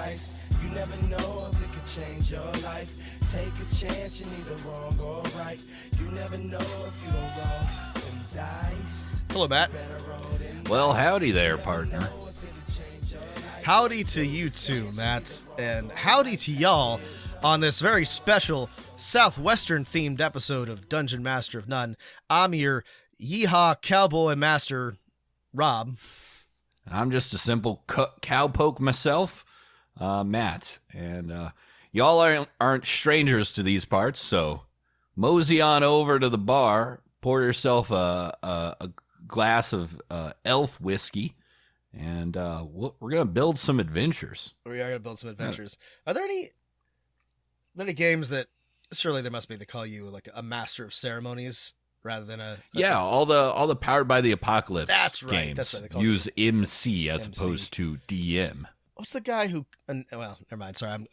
dice. You never know if it could change your life. Take a chance, you're neither wrong or right. You never know if you don't roll them dice. Hello, Matt. Well, howdy there, partner. Howdy to you too, Matt, and howdy to y'all on this very special Southwestern-themed episode of Dungeon Master of None. I'm your yeehaw cowboy master, Rob. I'm just a simple cowpoke myself, Matt. And y'all aren't strangers to these parts, so mosey on over to the bar, pour yourself a glass of elf whiskey, and we're going to build some adventures. We are going to build some adventures. Are there any games that, surely there must be, they call you like a master of ceremonies rather than all the Powered by the Apocalypse games that's right, they call use MC as MC. opposed to DM. What's the guy who? Well, never mind. Sorry, I'm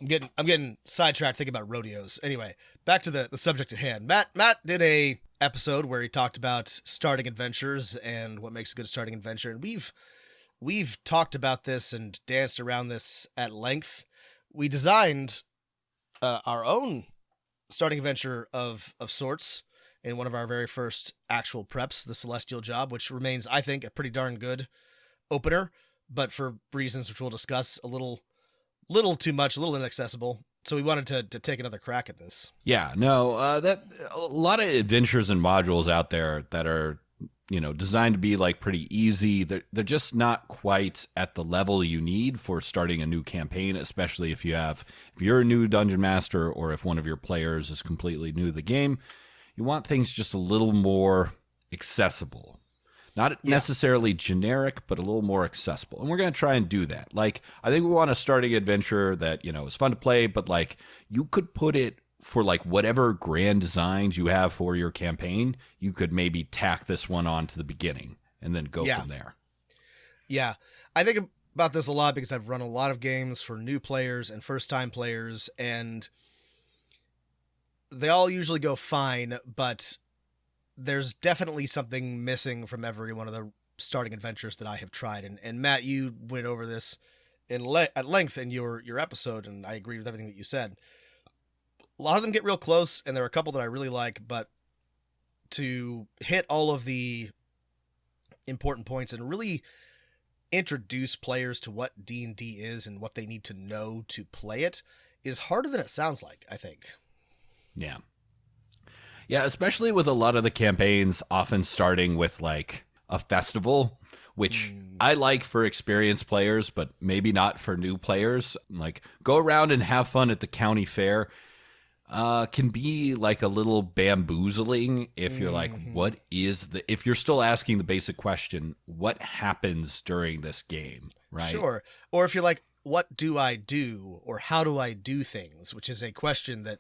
getting sidetracked thinking about rodeos. Anyway, back to the subject at hand. Matt did a episode where he talked about starting adventures and what makes a good starting adventure, and we've talked about this and danced around this at length. We designed our own starting adventure of sorts in one of our very first actual preps, the Celestial Job, which remains, I think, a pretty darn good opener, but for reasons which we'll discuss, a little too much, a little inaccessible. So we wanted to take another crack at this. Yeah, no, that a lot of adventures and modules out there that are, designed to be like pretty easy. They're just not quite at the level you need for starting a new campaign, especially if you're a new dungeon master or if one of your players is completely new to the game. You want things just a little more accessible. Not necessarily generic, but a little more accessible. And we're going to try and do that. Like, I think we want a starting adventure that, is fun to play, but like you could put it for like whatever grand designs you have for your campaign, you could maybe tack this one on to the beginning and then go from there. Yeah. I think about this a lot because I've run a lot of games for new players and first-time players, and they all usually go fine, but there's definitely something missing from every one of the starting adventures that I have tried. And Matt, you went over this at length in your episode, and I agree with everything that you said. A lot of them get real close, and there are a couple that I really like, but to hit all of the important points and really introduce players to what D&D is and what they need to know to play it is harder than it sounds like, I think. Yeah. Yeah, especially with a lot of the campaigns often starting with like a festival, which I like for experienced players, but maybe not for new players. Like, go around and have fun at the county fair can be like a little bamboozling if you're like, if you're still asking the basic question, what happens during this game, right? Sure. Or if you're like, what do I do? Or how do I do things? Which is a question that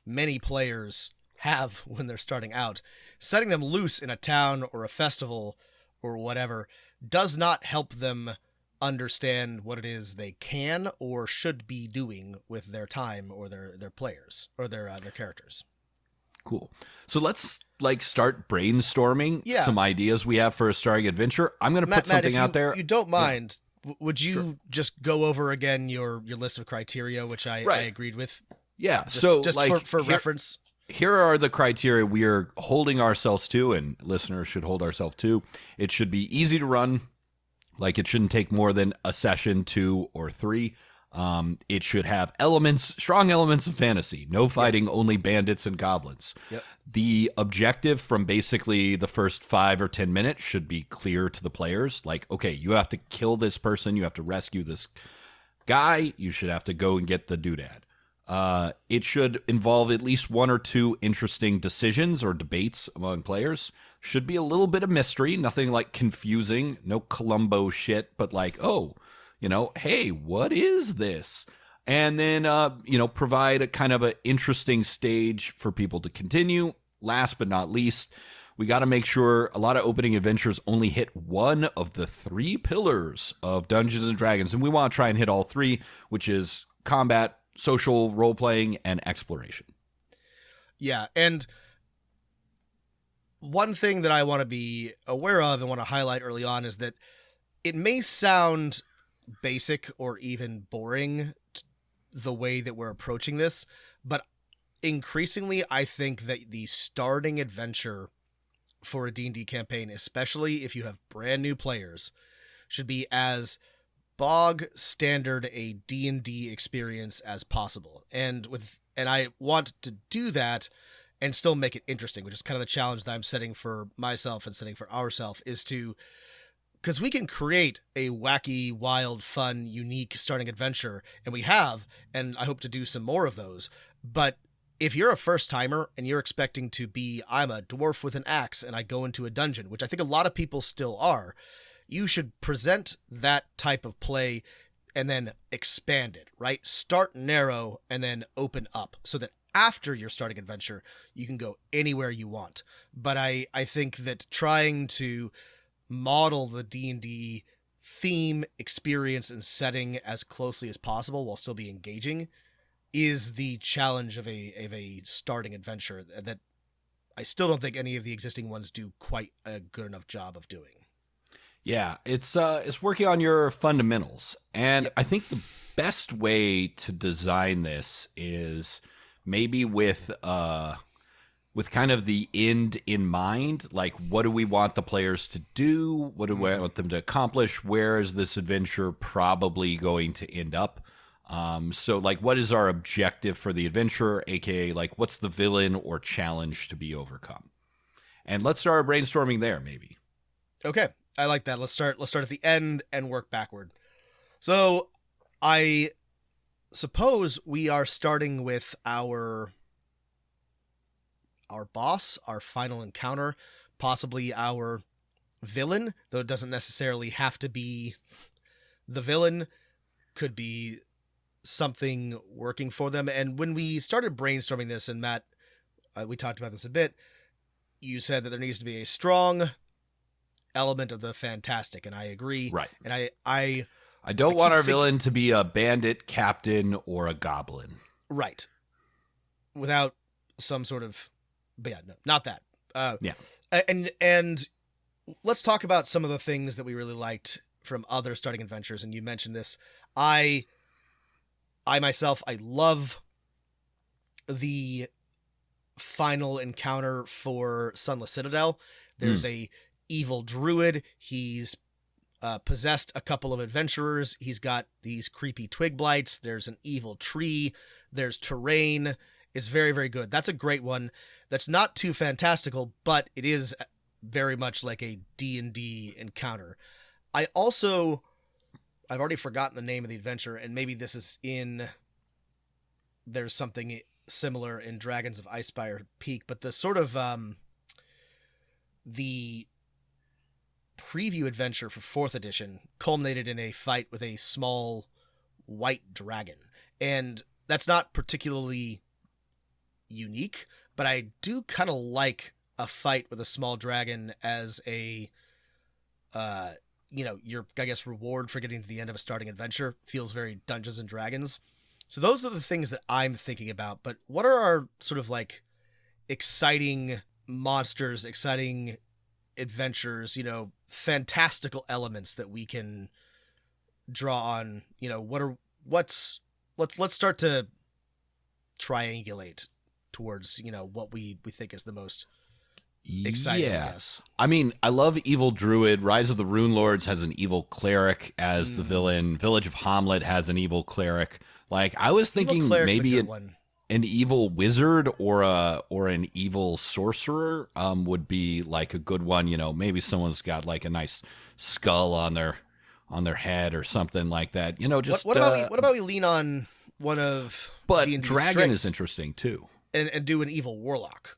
many players have when they're starting out. Setting them loose in a town or a festival or whatever does not help them understand what it is they can or should be doing with their time or their players or their characters. Cool. So let's like start brainstorming some ideas we have for a starting adventure. I'm going to put something out there. You don't mind, would you just go over again your list of criteria, which I agreed with? Yeah. Just like for reference. Here are the criteria we are holding ourselves to, and listeners should hold ourselves to. It should be easy to run. Like, it shouldn't take more than a session, 2 or 3. It should have strong elements of fantasy. No fighting, only bandits and goblins. Yep. The objective from basically the first 5 or 10 minutes should be clear to the players. Like, okay, you have to kill this person. You have to rescue this guy. You should have to go and get the doodad. It should involve at least 1 or 2 interesting decisions or debates among players. Should be a little bit of mystery, nothing like confusing, no Columbo shit, but like, hey, what is this? And then, provide a kind of an interesting stage for people to continue. Last but not least, we got to make sure a lot of opening adventures only hit one of the 3 pillars of Dungeons and Dragons. And we want to try and hit all 3, which is combat, social role-playing, and exploration. Yeah, and one thing that I want to be aware of and want to highlight early on is that it may sound basic or even boring the way that we're approaching this, but increasingly I think that the starting adventure for a D&D campaign, especially if you have brand new players, should be as bog standard a D&D experience as possible. And I want to do that and still make it interesting, which is kind of the challenge that I'm setting for myself and setting for ourselves, is to, because we can create a wacky, wild, fun, unique starting adventure, and we have, and I hope to do some more of those. But if you're a first timer and you're expecting to be, I'm a dwarf with an axe and I go into a dungeon, which I think a lot of people still are, you should present that type of play and then expand it, right? Start narrow and then open up so that after your starting adventure, you can go anywhere you want. But I think that trying to model the D&D theme, experience, and setting as closely as possible while still be engaging is the challenge of a starting adventure that I still don't think any of the existing ones do quite a good enough job of doing. Yeah, it's working on your fundamentals. And Yep. I think the best way to design this is maybe with kind of the end in mind. Like, what do we want the players to do? What do we want them to accomplish? Where is this adventure probably going to end up? So, like, what is our objective for the adventure? AKA, like, what's the villain or challenge to be overcome? And let's start brainstorming there, maybe. Okay, I like that. Let's start at the end and work backward. So, I suppose we are starting with our boss, our final encounter, possibly our villain, though it doesn't necessarily have to be the villain. Could be something working for them. And when we started brainstorming this, and Matt, we talked about this a bit, you said that there needs to be a strong element of the fantastic, and I agree. Right. And I don't want our villain to be a bandit, captain, or a goblin. Right. Without some sort of, but yeah, no, not that. Yeah. And let's talk about some of the things that we really liked from other starting adventures. And you mentioned this. I myself, I love the final encounter for Sunless Citadel. There's a evil druid. He's possessed a couple of adventurers. He's got these creepy twig blights. There's an evil tree. There's terrain. It's very, very good. That's a great one. That's not too fantastical, but it is very much like a D&D encounter. I've already forgotten the name of the adventure, and maybe this is there's something similar in Dragons of Icespire Peak, but the sort of, the preview adventure for 4th edition culminated in a fight with a small white dragon. And that's not particularly unique, but I do kind of like a fight with a small dragon as a, your, I guess, reward for getting to the end of a starting adventure. Feels very Dungeons and Dragons. So those are the things that I'm thinking about. But what are our sort of like exciting monsters, exciting adventures, fantastical elements that we can draw on? Let's start to triangulate towards, what we think is the most exciting, I guess. I mean, I love Evil Druid. Rise of the Rune Lords has an evil cleric as the villain. Village of Hommlett has an evil cleric. Like, I was thinking maybe an evil wizard or an evil sorcerer would be like a good one. Maybe someone's got like a nice skull on their head or something like that. Just what about we lean on one of but dragon is interesting too, and do an evil warlock.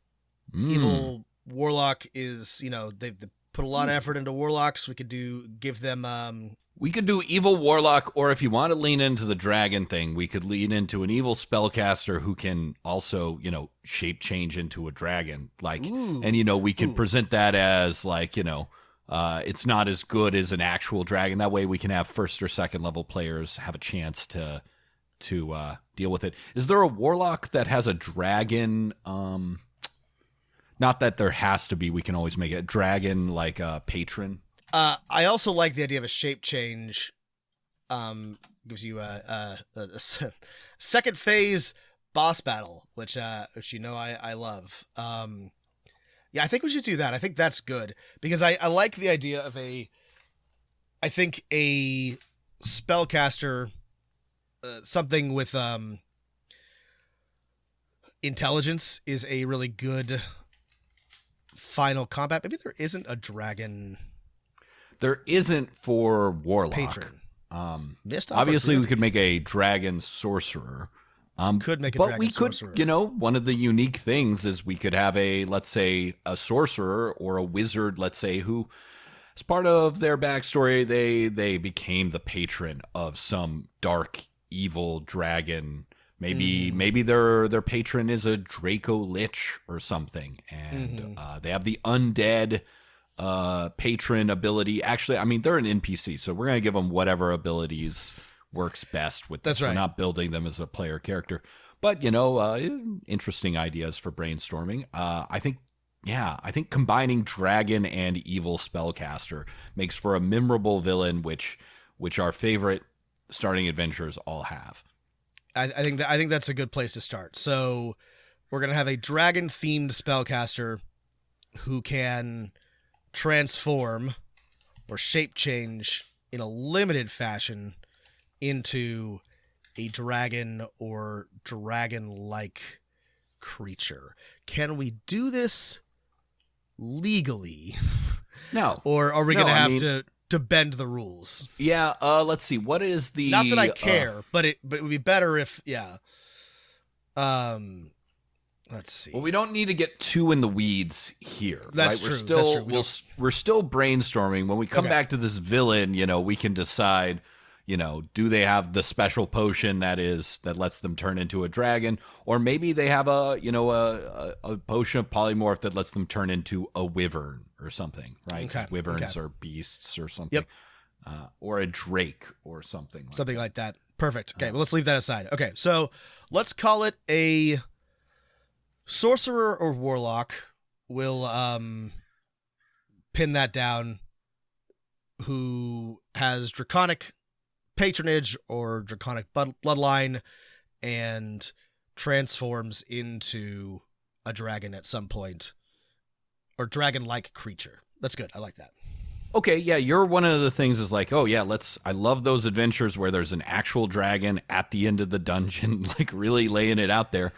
Evil warlock is, they've put a lot of effort into warlocks. We could give them we could do evil warlock, or if you want to lean into the dragon thing, we could lean into an evil spellcaster who can also, shape change into a dragon. Like, and we could present that as like, it's not as good as an actual dragon. That way we can have 1st or 2nd level players have a chance to deal with it. Is there a warlock that has a dragon? Not that there has to be. We can always make it a dragon, like a patron. I also like the idea of a shape change gives you second phase boss battle, which I love. Yeah, I think we should do that. I think that's good because I like the idea of a spellcaster, something with intelligence is a really good final combat. Maybe there isn't a dragon. There isn't for Warlock. Patron. Obviously, we could make a dragon sorcerer. Could make a but dragon we could, sorcerer. One of the unique things is we could have let's say, a sorcerer or a wizard, let's say, who, as part of their backstory, they became the patron of some dark, evil dragon. Maybe their patron is a Draco Lich or something, and they have the undead patron ability. Actually, I mean, they're an NPC, so we're gonna give them whatever abilities works best with this. That's right. We're not building them as a player character, but interesting ideas for brainstorming. I think combining dragon and evil spellcaster makes for a memorable villain, which our favorite starting adventurers all have. I think that's a good place to start. So we're gonna have a dragon themed spellcaster who can transform or shape change in a limited fashion into a dragon or dragon-like creature. Can we do this legally? No. Or are we going to have to bend the rules? Yeah, let's see. What is the... Not that I care, but it would be better if, yeah. Let's see. Well, we don't need to get too in the weeds here. That's right? true. That's true. We're still brainstorming. When we come back to this villain, we can decide, do they have the special potion that lets them turn into a dragon, or maybe they have a potion of polymorph that lets them turn into a wyvern or something, right? Okay. Wyverns are beasts or something. Yep. Or a drake or something. Something like that. Perfect. Okay, well, let's leave that aside. Okay, so let's call it a sorcerer or warlock. We'll pin that down. Who has draconic patronage or draconic bloodline and transforms into a dragon at some point, or dragon-like creature. That's good. I like that. Okay, yeah, you're one of the things is like, oh yeah, I love those adventures where there's an actual dragon at the end of the dungeon, like really laying it out there.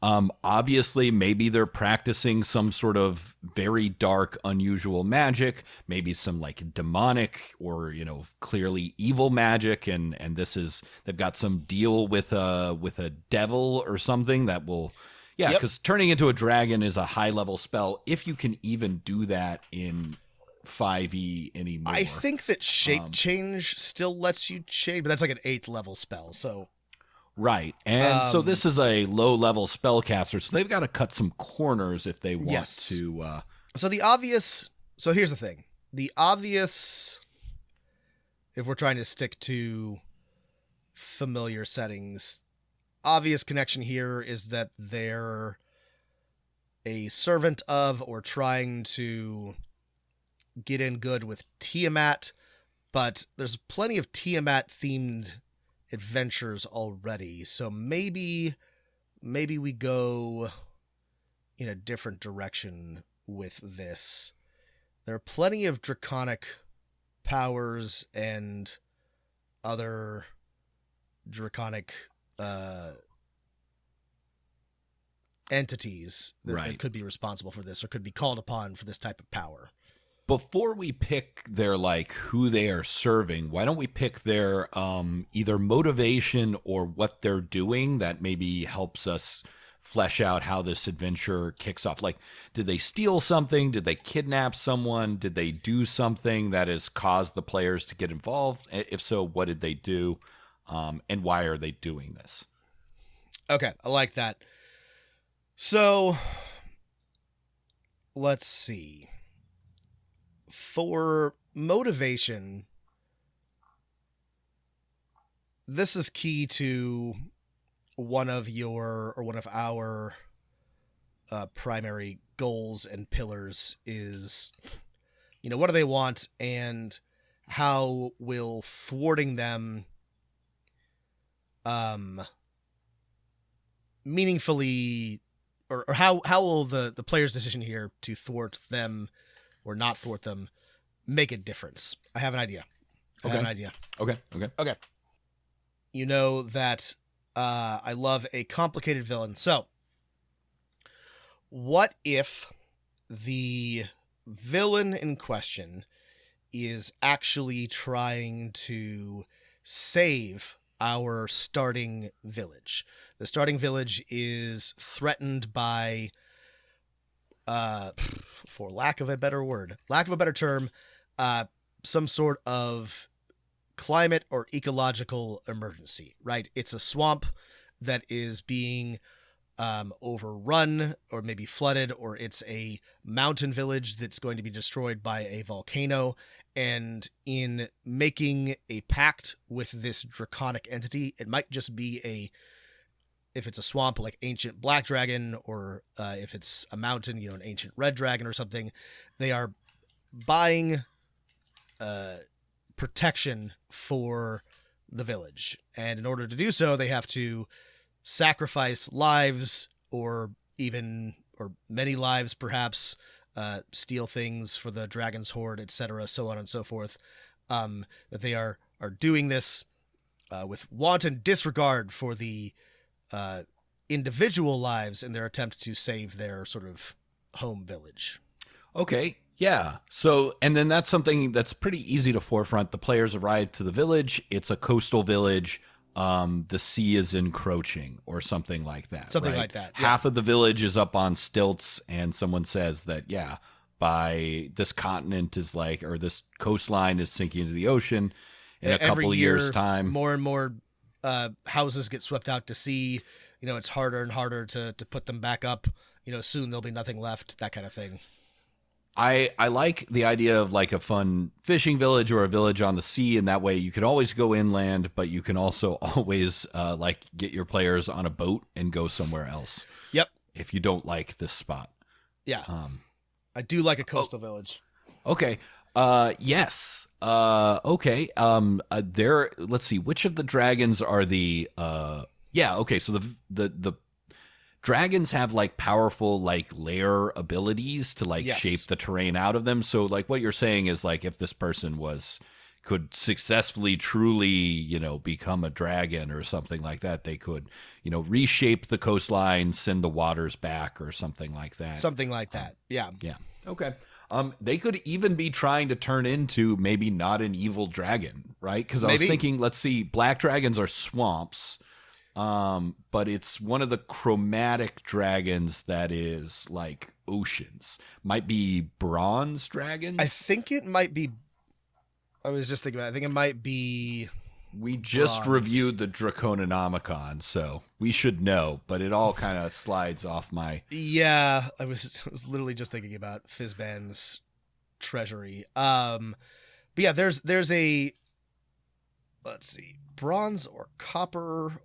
Obviously, maybe they're practicing some sort of very dark, unusual magic, maybe some like demonic or, clearly evil magic. And they've got some deal with a devil or something that will, because turning into a dragon is a high level spell. If you can even do that in 5e anymore. I think that shape change still lets you change, but that's like an 8th level spell. So. Right. And so this is a low-level spellcaster, so they've got to cut some corners if they want to... So here's the thing. The obvious, if we're trying to stick to familiar settings, obvious connection here is that they're a servant of or trying to get in good with Tiamat, but there's plenty of Tiamat-themed adventures already, so maybe we go in a different direction with this. There are plenty of draconic powers and other draconic entities that could be responsible for this or could be called upon for this type of power. Before we pick their who they are serving, why don't we pick their either motivation or what they're doing that maybe helps us flesh out how this adventure kicks off? Like, did they steal something? Did they kidnap someone? Did they do something that has caused the players to get involved? If so, what did they do? And why are they doing this? Okay, I like that. So, let's see. For motivation, this is key to one of our primary goals and pillars is, what do they want and how will thwarting them meaningfully, or how will the player's decision here to thwart them or not thwart them make a difference? I have an idea. Okay. You know that I love a complicated villain. So, what if the villain in question is actually trying to save our starting village? The starting village is threatened by, for lack of a better term, some sort of climate or ecological emergency, right? It's a swamp that is being overrun or maybe flooded, or it's a mountain village that's going to be destroyed by a volcano. And in making a pact with this draconic entity, it might just be if it's a swamp, like ancient black dragon, or if it's a mountain, an ancient red dragon or something, they are buying protection for the village. And in order to do so, they have to sacrifice lives, or many lives perhaps, steal things for the dragon's hoard, etc., so on and so forth, that they are doing this with wanton disregard for the individual lives in their attempt to save their sort of home village. Okay. Yeah. So, and then that's something that's pretty easy to forefront. The players arrive to the village. It's a coastal village. The sea is encroaching or something like that. Something right? like that. Yeah. Half of the village is up on stilts, and someone says that, by this continent is like, or this coastline is sinking into the ocean in a couple of years' time. More and more houses get swept out to sea. It's harder and harder to put them back up. Soon there'll be nothing left, that kind of thing. I like the idea of like a fun fishing village or a village on the sea, and that way you can always go inland, but you can also always like get your players on a boat and go somewhere else. Yep. If you don't like this spot. Yeah. I do like a coastal village. Okay. Yes. Okay. Let's see. Which of the dragons are the? Okay. So the dragons have like powerful like lair abilities to like shape the terrain out of them. So like what you're saying is like if this person could successfully truly, become a dragon or something like that, they could, reshape the coastline, send the waters back or something like that. Something like that. Yeah. Yeah. Okay. They could even be trying to turn into maybe not an evil dragon, right? Because I was thinking, let's see, black dragons are swamps. But it's one of the chromatic dragons that is like oceans. Might be bronze dragons. I think it might be. I was just thinking about it. I think it might be. We just reviewed the Dracononomicon, so we should know, but it all kind of slides off my. Yeah, I was literally just thinking about Fizban's treasury. But yeah, there's a. Let's see, bronze or copper.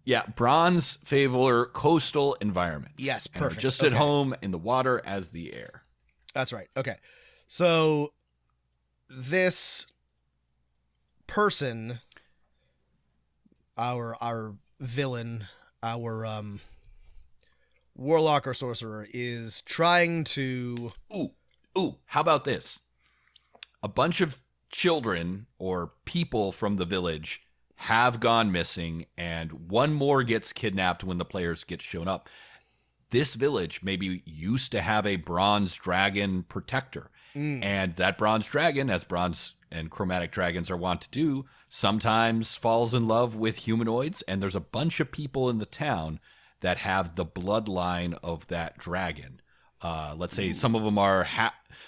Yeah, bronze favor coastal environments. Yes, perfect. Just at home in the water as the air. That's right. Okay. So this person, our villain, our warlock or sorcerer, is trying to... Ooh, how about this? A bunch of children or people from the village have gone missing, and one more gets kidnapped when the players get shown up. This village maybe used to have a bronze dragon protector, and that bronze dragon, as bronze and chromatic dragons are wont to do, sometimes falls in love with humanoids, and there's a bunch of people in the town that have the bloodline of that dragon. Let's say some of them are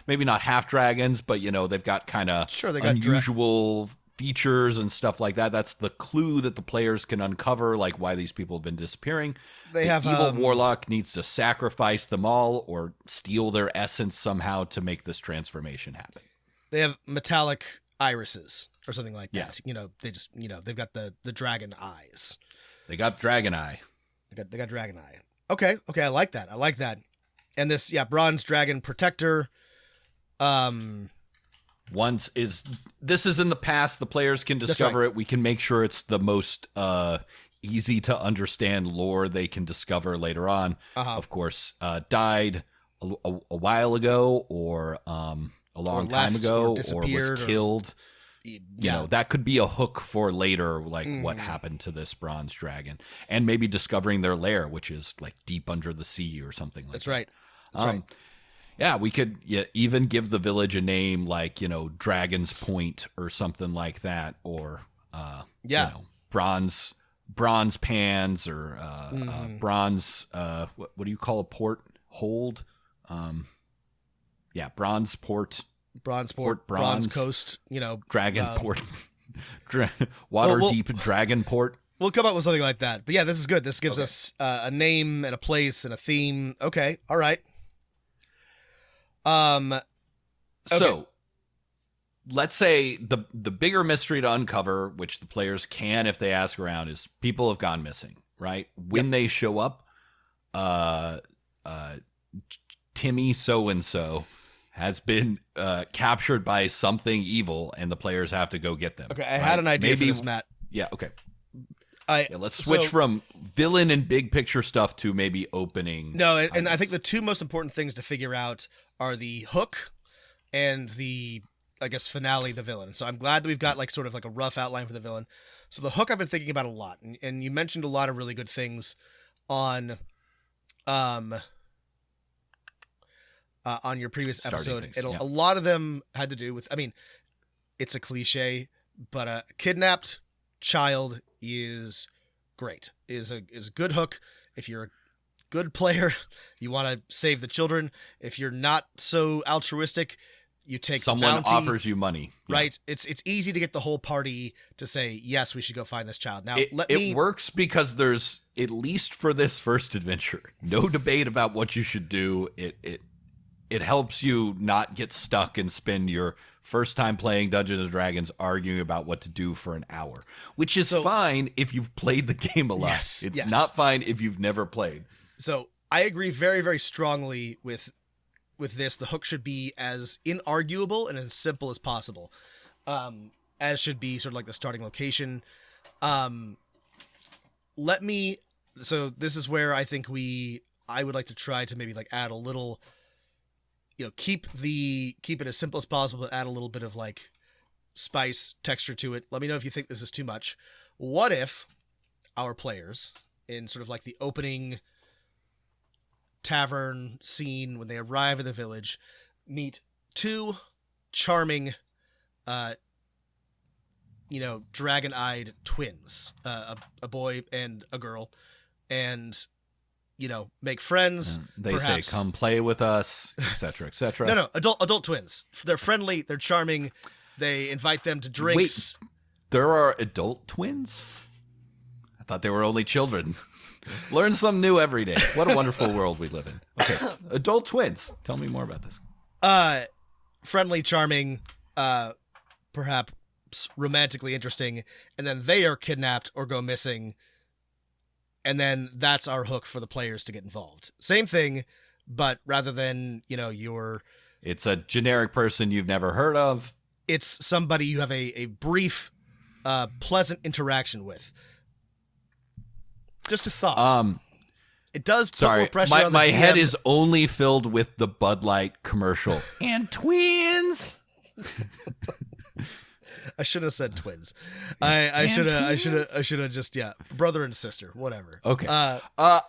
maybe not half dragons, but they've got kind of unusual features and stuff like that. That's the clue that the players can uncover, like why these people have been disappearing. The evil warlock needs to sacrifice them all or steal their essence somehow to make this transformation happen. They have metallic irises or something like that. They just they've got the dragon eyes. They got dragon eye. They got dragon eye. Okay, I like that. And this bronze dragon protector this is in the past, the players can discover it. We can make sure it's the most easy to understand lore they can discover later on. Of course, died a while ago, or a long time ago, or was killed. You know, that could be a hook for later, like what happened to this bronze dragon, and maybe discovering their lair, which is like deep under the sea or something like that. That's right. That's right. Yeah, we could even give the village a name like, you know, Dragon's Point or something like that, or you know, bronze pans, or bronze what do you call a port hold? Bronze port. Bronze coast, you know, dragon port, water deep dragon port. We'll come up with something like that. But yeah, this is good. This gives us a name and a place and a theme. Okay, all right. So let's say the bigger mystery to uncover, which the players can, if they ask around, is people have gone missing. Right when they show up, Timmy so and so has been captured by something evil, and the players have to go get them. Okay, I had an idea for this, Matt. Yeah, okay. Let's switch from villain and big picture stuff to maybe opening. No, and I think the two most important things to figure out are the hook and the, I guess, finale, the villain. So I'm glad that we've got like sort of like a rough outline for the villain. So the hook I've been thinking about a lot, and you mentioned a lot of really good things on your previous episode. A lot of them had to do with, I mean, it's a cliche, but a kidnapped child is great, is a good hook. If you're a good player, you want to save the children. If you're not so altruistic, you take someone offers you money, right? It's easy to get the whole party to say, yes, we should go find this child. Now it works because there's, at least for this first adventure, no debate about what you should do. It helps you not get stuck and spend your first time playing Dungeons and Dragons arguing about what to do for an hour, which is fine if you've played the game a lot. It's not fine if you've never played. So I agree very, very strongly with this. The hook should be as inarguable and as simple as possible, as should be sort of like the starting location. So this is where I think I would like to try to maybe like add a little, you know, keep it as simple as possible, but add a little bit of like spice, texture to it. Let me know if you think this is too much. What if our players, in sort of like the opening tavern scene when they arrive at the village, meet two charming, dragon-eyed twins, a boy and a girl, and, you know, make friends. They say, "Come play with us," etc., etc. No, adult twins. They're friendly. They're charming. They invite them to drinks. Wait, there are adult twins? I thought they were only children. Learn something new every day. What a wonderful world we live in. Okay, adult twins. Tell me more about this. Friendly, charming, perhaps romantically interesting, and then they are kidnapped or go missing. And then that's our hook for the players to get involved. Same thing, but rather than, you know, it's a generic person you've never heard of. It's somebody you have a brief, pleasant interaction with. Just a thought. It does put more pressure on the my DM. head is only filled with the Bud Light commercial. And twins! I should have said twins. I should have just brother and sister, whatever. Okay.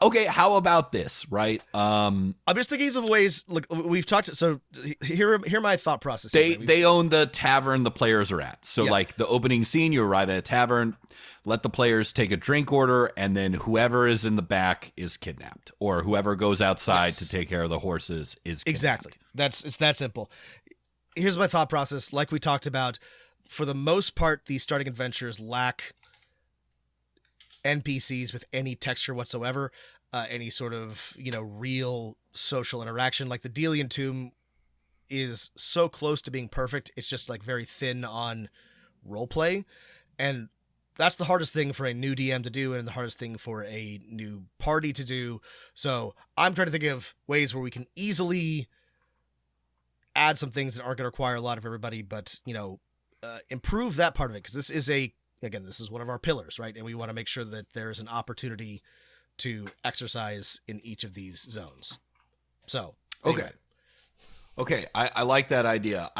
Okay. How about this? Right. I'm just thinking of ways. Look, we've talked. So here my thought process. They own the tavern the players are at. So like the opening scene, you arrive at a tavern, let the players take a drink order, and then whoever is in the back is kidnapped, or whoever goes outside to take care of the horses is kidnapped. Exactly. It's that simple. Here's my thought process. Like we talked about. For the most part, these starting adventures lack NPCs with any texture whatsoever, any sort of, you know, real social interaction. Like the Delian Tomb is so close to being perfect. It's just like very thin on roleplay. And that's the hardest thing for a new DM to do and the hardest thing for a new party to do. So I'm trying to think of ways where we can easily add some things that aren't going to require a lot of everybody, but improve that part of it, because this is one of our pillars, right? And we want to make sure that there is an opportunity to exercise in each of these zones. So anyway. Okay, I like that idea.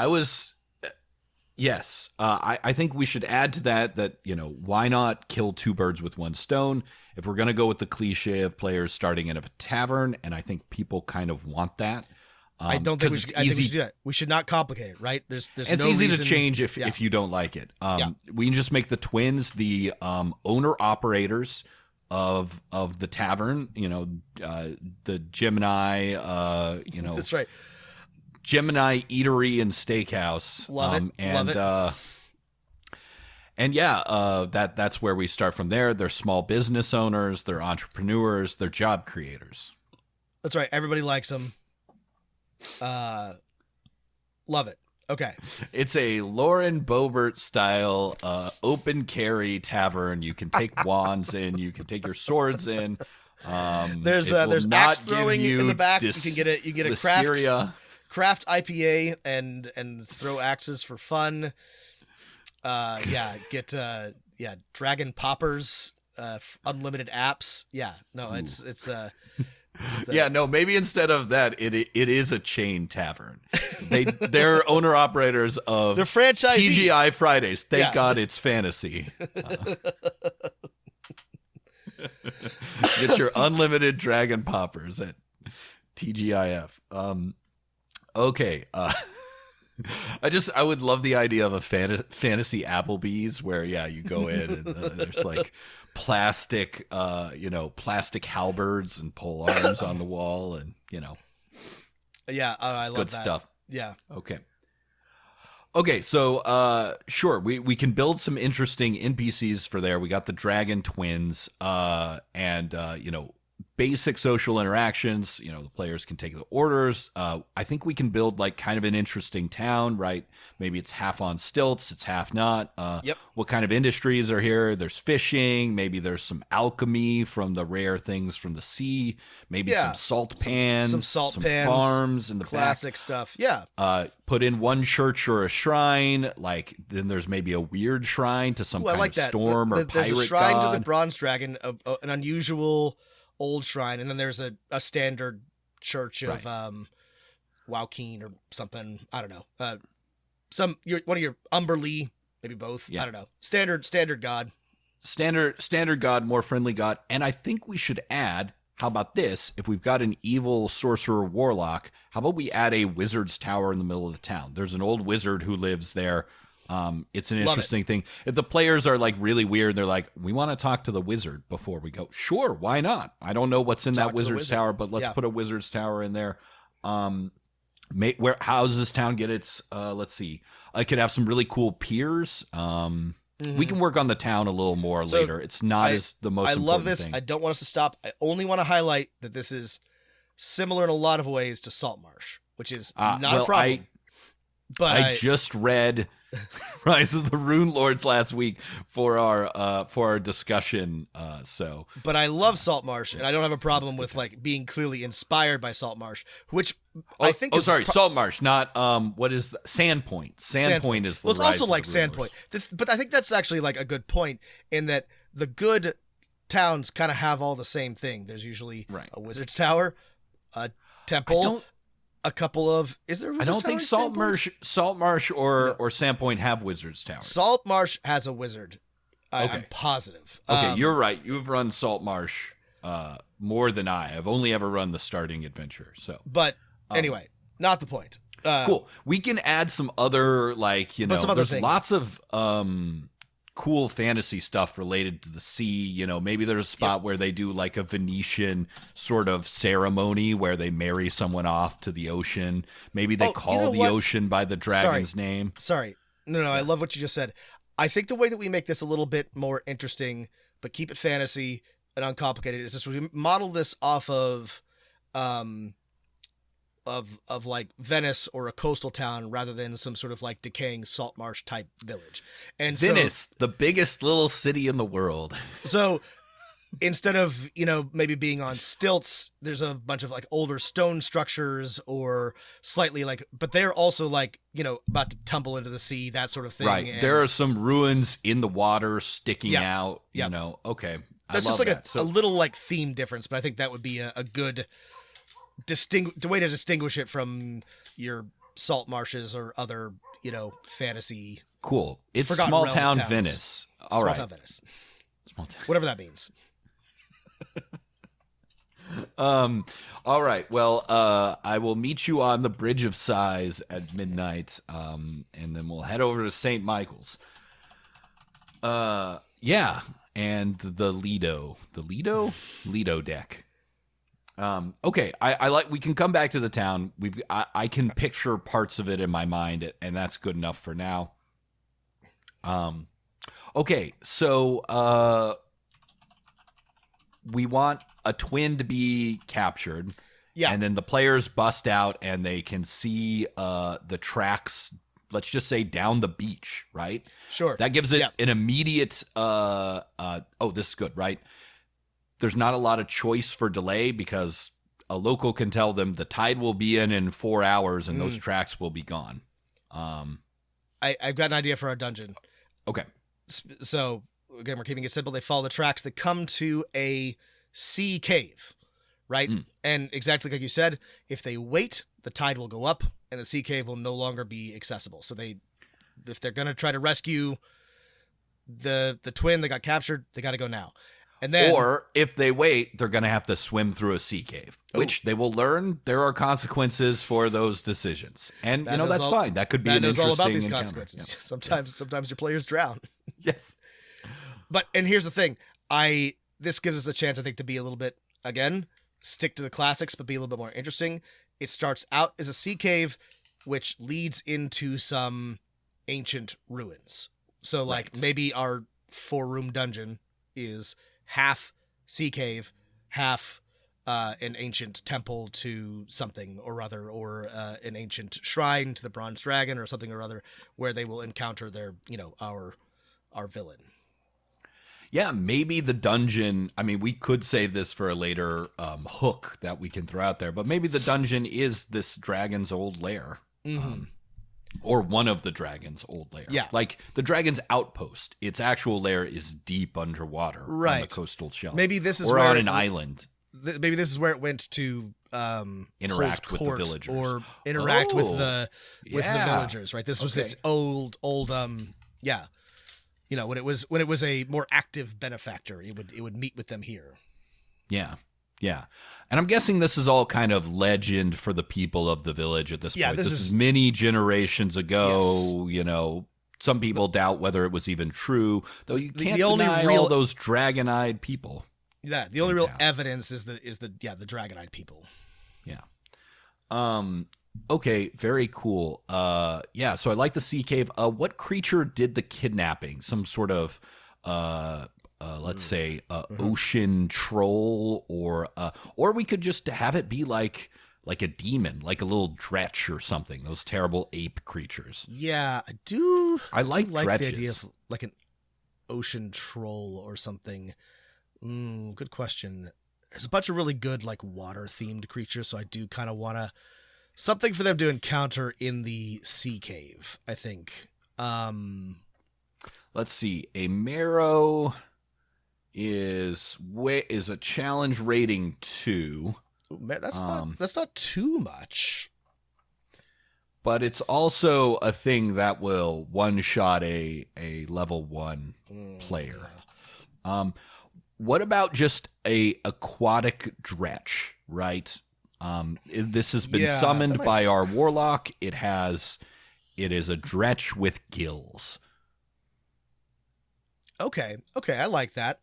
Yes, I think we should add to that, why not kill two birds with one stone? If we're going to go with the cliche of players starting in a tavern, and I think people kind of want that. I don't think we should, I think we should do that. We should not complicate it, right? There's it's no easy reason to change if you don't like it. We can just make the twins the owner-operators of the tavern, the Gemini, That's right. Gemini Eatery and Steakhouse. Love it. And yeah, that's where we start from there. They're small business owners, they're entrepreneurs, they're job creators. That's right. Everybody likes them. Love it. Okay. It's a Lauren Boebert style open carry tavern. You can take wands in, you can take your swords in. There's axe throwing in the back. You can get a craft IPA and throw axes for fun. Get dragon poppers, unlimited apps. Yeah, no, it's maybe instead of that, it is a chain tavern. They're owner operators of they're franchisees. TGI Fridays. Thank God it's fantasy. Get your unlimited dragon poppers at TGIF. Okay. I would love the idea of a fantasy Applebee's where, you go in and there's like plastic halberds and pole arms on the wall, and I love good that stuff. Yeah. Okay, so sure, we can build some interesting NPCs for there. We got the dragon twins, and basic social interactions. The players can take the orders. I think we can build like kind of an interesting town, right? Maybe it's half on stilts, it's half not. Yep. What kind of industries are here? There's fishing. Maybe there's some alchemy from the rare things from the sea. Maybe some salt pans, some farms in the classic back. Stuff. Yeah. Put in one church or a shrine. Like then there's maybe a weird shrine to some kind of storm or pirate god. There's a shrine to the bronze dragon, an unusual old shrine, and then there's a standard church of Waukeen or something. I don't know. One of your Umberlee, maybe both. Yeah. I don't know. Standard god. Standard god, more friendly god. And I think we should add, how about this? If we've got an evil sorcerer warlock, how about we add a wizard's tower in the middle of the town? There's an old wizard who lives there. It's an interesting thing. If the players are like really weird, they're like, we want to talk to the wizard before we go. Sure, why not? I don't know what's in that wizard's tower, but let's put a wizard's tower in there. How does this town get its? Let's see. I could have some really cool piers. We can work on the town a little more later. It's not as the most. I love this. Thing. I don't want us to stop. I only want to highlight that this is similar in a lot of ways to Saltmarsh, which is not a problem. I just read Rise of the Rune Lords last week for our discussion. But I love Saltmarsh, and I don't have a problem with like being clearly inspired by Saltmarsh, which I think. Saltmarsh, not what is Sandpoint? Sandpoint is. Well, it's also like Sandpoint, but I think that's actually like a good point in that the good towns kind of have all the same thing. There's usually a wizard's tower, a temple. A couple of I don't think Saltmarsh or Sandpoint have wizards towers. Saltmarsh has a wizard. I'm positive. Okay, you're right. You've run Saltmarsh more than I. I've only ever run the starting adventure. But anyway, not the point. Cool. We can add some other there's things. Lots of cool fantasy stuff related to the sea. Maybe there's a spot where they do like a Venetian sort of ceremony where they marry someone off to the ocean. Maybe they call the ocean by the dragon's name. Sorry. No, I love what you just said. I think the way that we make this a little bit more interesting, but keep it fantasy and uncomplicated, is this: we model this off of like Venice or a coastal town rather than some sort of like decaying salt marsh type village. And Venice, the biggest little city in the world. So instead of, maybe being on stilts, there's a bunch of like older stone structures or slightly like, but they're also like, about to tumble into the sea, that sort of thing. Right. And there are some ruins in the water sticking out, Yeah. Okay. There's just like a little like theme difference, but I think that would be a good way to distinguish it from your salt marshes or other, fantasy. Cool. It's Forgotten small Realms town towns. Venice. All Small right. town Venice. Small town. Whatever that means. All right. Well, I will meet you on the Bridge of Sighs at midnight, and then we'll head over to St. Michael's. Yeah, and the Lido deck. Okay, I like. We can come back to the town. I can picture parts of it in my mind, and that's good enough for now. Okay, so we want a twin to be captured. Yeah. And then the players bust out and they can see the tracks, let's just say down the beach, right? Sure. That gives it an immediate this is good, right? There's not a lot of choice for delay because a local can tell them the tide will be in 4 hours and those tracks will be gone. I've got an idea for our dungeon. Okay. So again, we're keeping it simple. They follow the tracks that come to a sea cave, right? And exactly like you said, if they wait, the tide will go up and the sea cave will no longer be accessible. So if they're going to try to rescue the twin that got captured, they got to go now. And then, or if they wait, they're going to have to swim through a sea cave, which they will learn there are consequences for those decisions. And, that's fine. That could be an interesting all about these encounter. consequences. Yeah. Sometimes your players drown. Yes. And here's the thing. This gives us a chance, I think, to be a little bit, again, stick to the classics, but be a little bit more interesting. It starts out as a sea cave, which leads into some ancient ruins. So, maybe our 4-room dungeon is half sea cave, half an ancient temple to something or other, or an ancient shrine to the bronze dragon or something or other, where they will encounter their, our villain. Yeah, maybe the dungeon, I mean, we could save this for a later hook that we can throw out there, but maybe the dungeon is this dragon's old lair. Or one of the dragon's old lair. Yeah. Like the dragon's outpost. Its actual lair is deep underwater on the coastal shelf. Maybe this is or where on an island. Maybe this is where it went to interact with the court villagers. or interact with the villagers, right? This was its old when it was a more active benefactor, it would meet with them here. Yeah. Yeah. And I'm guessing this is all kind of legend for the people of the village at this point. This is many generations ago, some people doubt whether it was even true, though you can't deny all those dragon-eyed people. Yeah, the only real evidence is the dragon-eyed people. Yeah. Okay, very cool. So I like the sea cave. What creature did the kidnapping? Some sort of let's say ocean troll, or we could just have it be like a demon, like a little dretch or something. Those terrible ape creatures. Yeah, I do. I like the idea dretches. of like an ocean troll or something. Good question. There's a bunch of really good like water themed creatures, so I do kind of want something for them to encounter in the sea cave, I think. Let's see. A marrow is a challenge rating 2. That's not too much. But it's also a thing that will one-shot a level 1 player. What about just a aquatic dretch, right? This has been summoned by our warlock. It is a dretch with gills. Okay, I like that.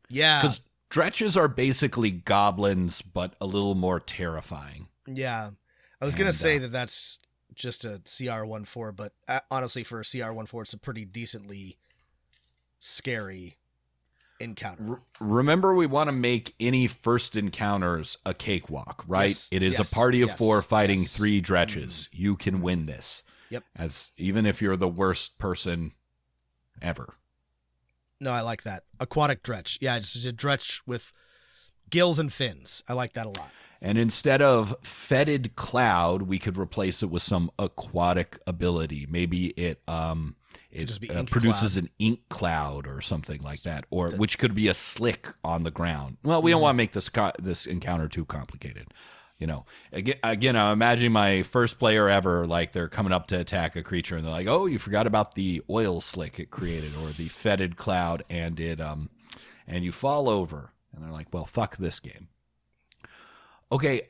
Yeah. Because dretches are basically goblins, but a little more terrifying. Yeah. I was going to say that's just a CR14, but honestly, for a CR14, it's a pretty decently scary encounter. Remember, we want to make any first encounters a cakewalk, right? Yes, it is a party of 4 fighting 3 dretches. You can win this. Yep. Even if you're the worst person ever. No, I like that. Aquatic dretch. Yeah, it's just a dretch with gills and fins. I like that a lot. And instead of fetid cloud, we could replace it with some aquatic ability. Maybe it just be ink produces cloud. an ink cloud or something like that, or which could be a slick on the ground. Well, we don't want to make this encounter too complicated. You know, again, I'm imagining my first player ever, like they're coming up to attack a creature and they're like, "Oh, you forgot about the oil slick it created or the fetid cloud," and and you fall over, and they're like, "Well, fuck this game." Okay,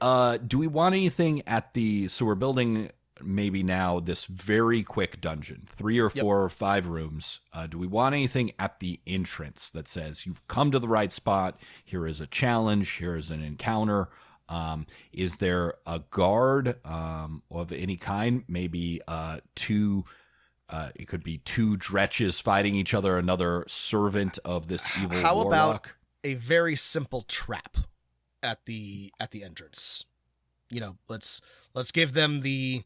do we want anything at so we're building maybe now this very quick dungeon, 3 or 4 or 5 rooms. Do we want anything at the entrance that says you've come to the right spot? Here is a challenge. Here is an encounter. Is there a guard of any kind? Maybe 2. It could be 2 dretches fighting each other. Another servant of this evil How warlock. about a very simple trap at the entrance? You know, let's give them the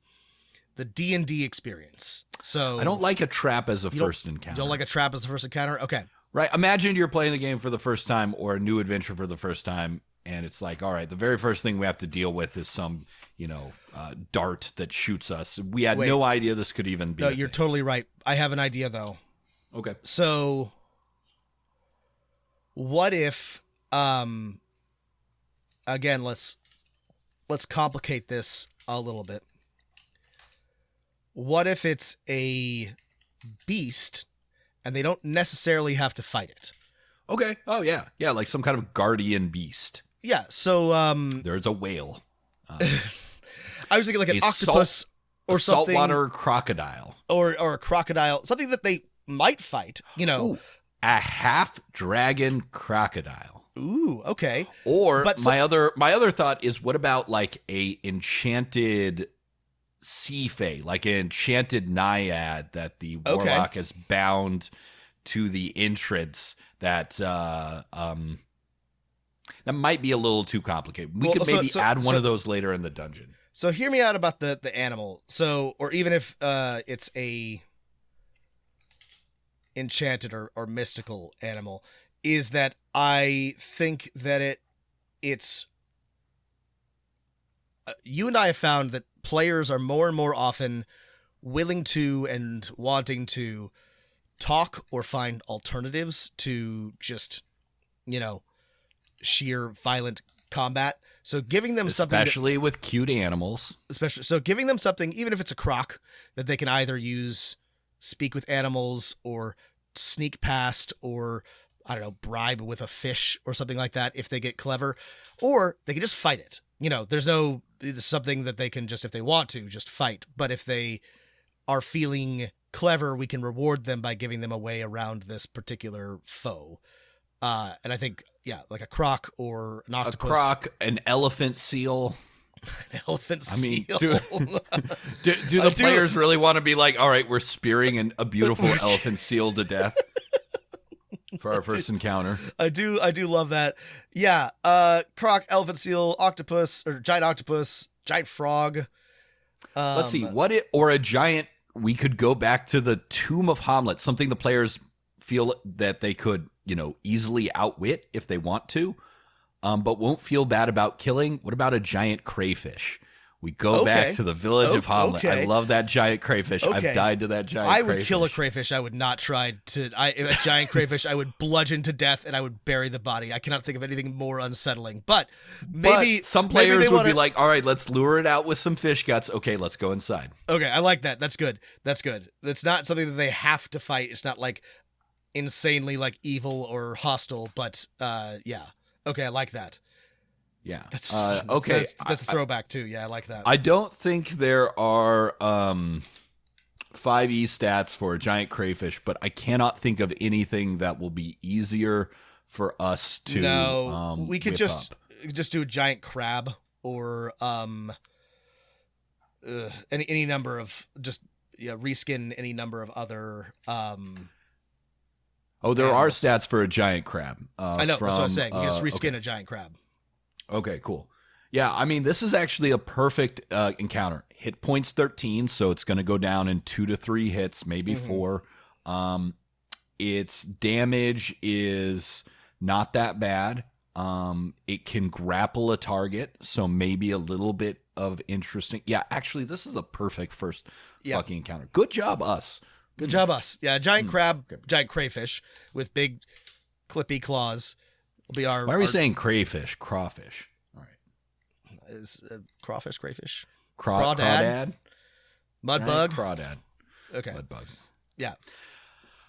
D&D experience. So I don't like a trap as a first encounter. You don't like a trap as a first encounter? Okay. Right. Imagine you're playing the game for the first time or a new adventure for the first time. And it's like, all right, the very first thing we have to deal with is some, dart that shoots us. We had no idea this could even be. No, you're totally right. I have an idea, though. Okay. So, what if, again, let's complicate this a little bit. What if it's a beast, and they don't necessarily have to fight it? Okay. Oh, yeah. Yeah, like some kind of guardian beast. Yeah, so there's a whale. I was thinking like an octopus or something, saltwater crocodile, or a crocodile, something that they might fight. Ooh, a half dragon crocodile. Ooh, okay. Or my other thought is, what about like a enchanted sea fae, like an enchanted naiad that the warlock has bound to the entrance? That that might be a little too complicated. We could maybe add one of those later in the dungeon. So hear me out about the animal. So, or even if it's a enchanted or mystical animal, is that I think that it's you and I have found that players are more and more often willing to and wanting to talk or find alternatives to just, sheer violent combat. So giving them something, especially with cute animals, so giving them something, even if it's a croc, that they can either use, speak with animals, or sneak past, or I don't know, bribe with a fish or something like that if they get clever, or they can just fight it. There's something that they can just, if they want to, just fight. But if they are feeling clever, we can reward them by giving them a way around this particular foe. And I think, like a croc or an octopus. A croc, an elephant seal. An elephant seal. Do the players really want to be like, all right, we're spearing a beautiful elephant seal to death for our first encounter? I do love that. Yeah. Croc, elephant seal, octopus, or giant frog. Let's see. Or a giant. We could go back to the Tomb of Hommlett, something the players feel that they could, easily outwit if they want to, but won't feel bad about killing. What about a giant crayfish? We go back to the Village of Hommlett. Okay. I love that giant crayfish. Okay. I've died to that giant crayfish. I would kill a crayfish. I would not try to. A giant crayfish, I would bludgeon to death and I would bury the body. I cannot think of anything more unsettling. But maybe some players would be like, all right, let's lure it out with some fish guts. Okay, let's go inside. Okay, I like that. That's good. It's not something that they have to fight. It's not like insanely like evil or hostile, but yeah. Okay, I like that. Yeah. That's okay. That's a throwback too. Yeah, I like that. I don't think there are 5e stats for a giant crayfish, but I cannot think of anything that will be easier for us to. No, we could just do a giant crab or any number of reskin any number of other. There are stats for a giant crab. I know. That's what I was saying. You just reskin a giant crab. Okay, cool. Yeah, I mean, this is actually a perfect encounter. Hit points 13, so it's going to go down in 2 to 3 hits, maybe 4. Its damage is not that bad. It can grapple a target, so maybe a little bit of interesting. Yeah, actually, this is a perfect first fucking encounter. Good job, us. Good job, us. Yeah, giant crab, giant crayfish with big clippy claws will be our. Why are we saying crayfish? Crawfish. All right. Is crawfish, crayfish? Crawdad? Mudbug? Crawdad. Okay. Mudbug. Yeah.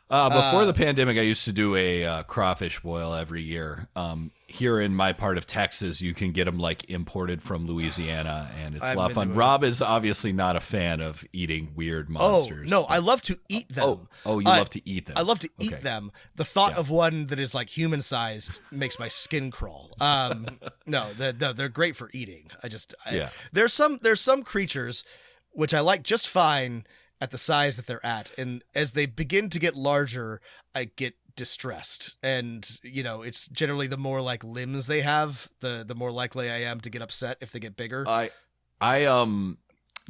Before the pandemic, I used to do a crawfish boil every year. Here in my part of Texas, you can get them like imported from Louisiana, and it's a lot of fun. Rob is obviously not a fan of eating weird monsters. Oh, no, I love to eat them. Oh, you love to eat them. I love to eat them. The thought of one that is like human-sized makes my skin crawl. No, they're great for eating. There's some creatures which I like just fine at the size that they're at, and as they begin to get larger, I get distressed. And it's generally the more like limbs they have, the more likely I am to get upset if they get bigger. I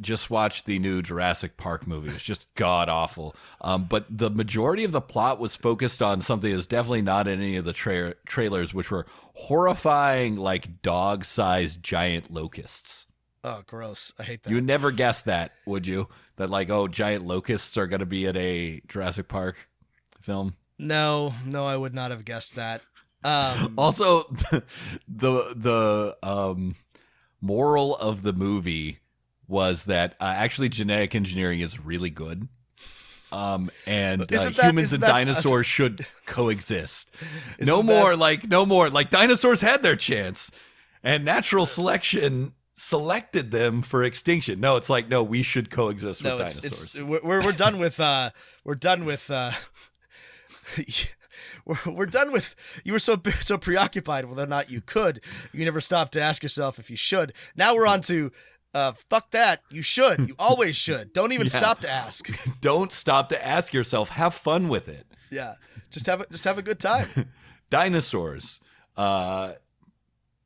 just watched the new Jurassic Park movie. It was just god awful. But the majority of the plot was focused on something that's definitely not in any of the trailers, which were horrifying, like dog-sized giant locusts. Oh, gross. I hate that. You would never guess that, would you? That like, giant locusts are going to be in a Jurassic Park film? No, I would not have guessed that. Also, the moral of the movie was that actually genetic engineering is really good. And humans and dinosaurs should coexist. No more. Like dinosaurs had their chance, and natural selection selected them for extinction. No, it's like, no, we should coexist with dinosaurs. We're done with we're done with you were so preoccupied whether or not you could. You never stopped to ask yourself if you should. Now we're on to fuck that. You should. You always should. Don't even stop to ask. Don't stop to ask yourself. Have fun with it. Yeah. Just have a good time. Dinosaurs.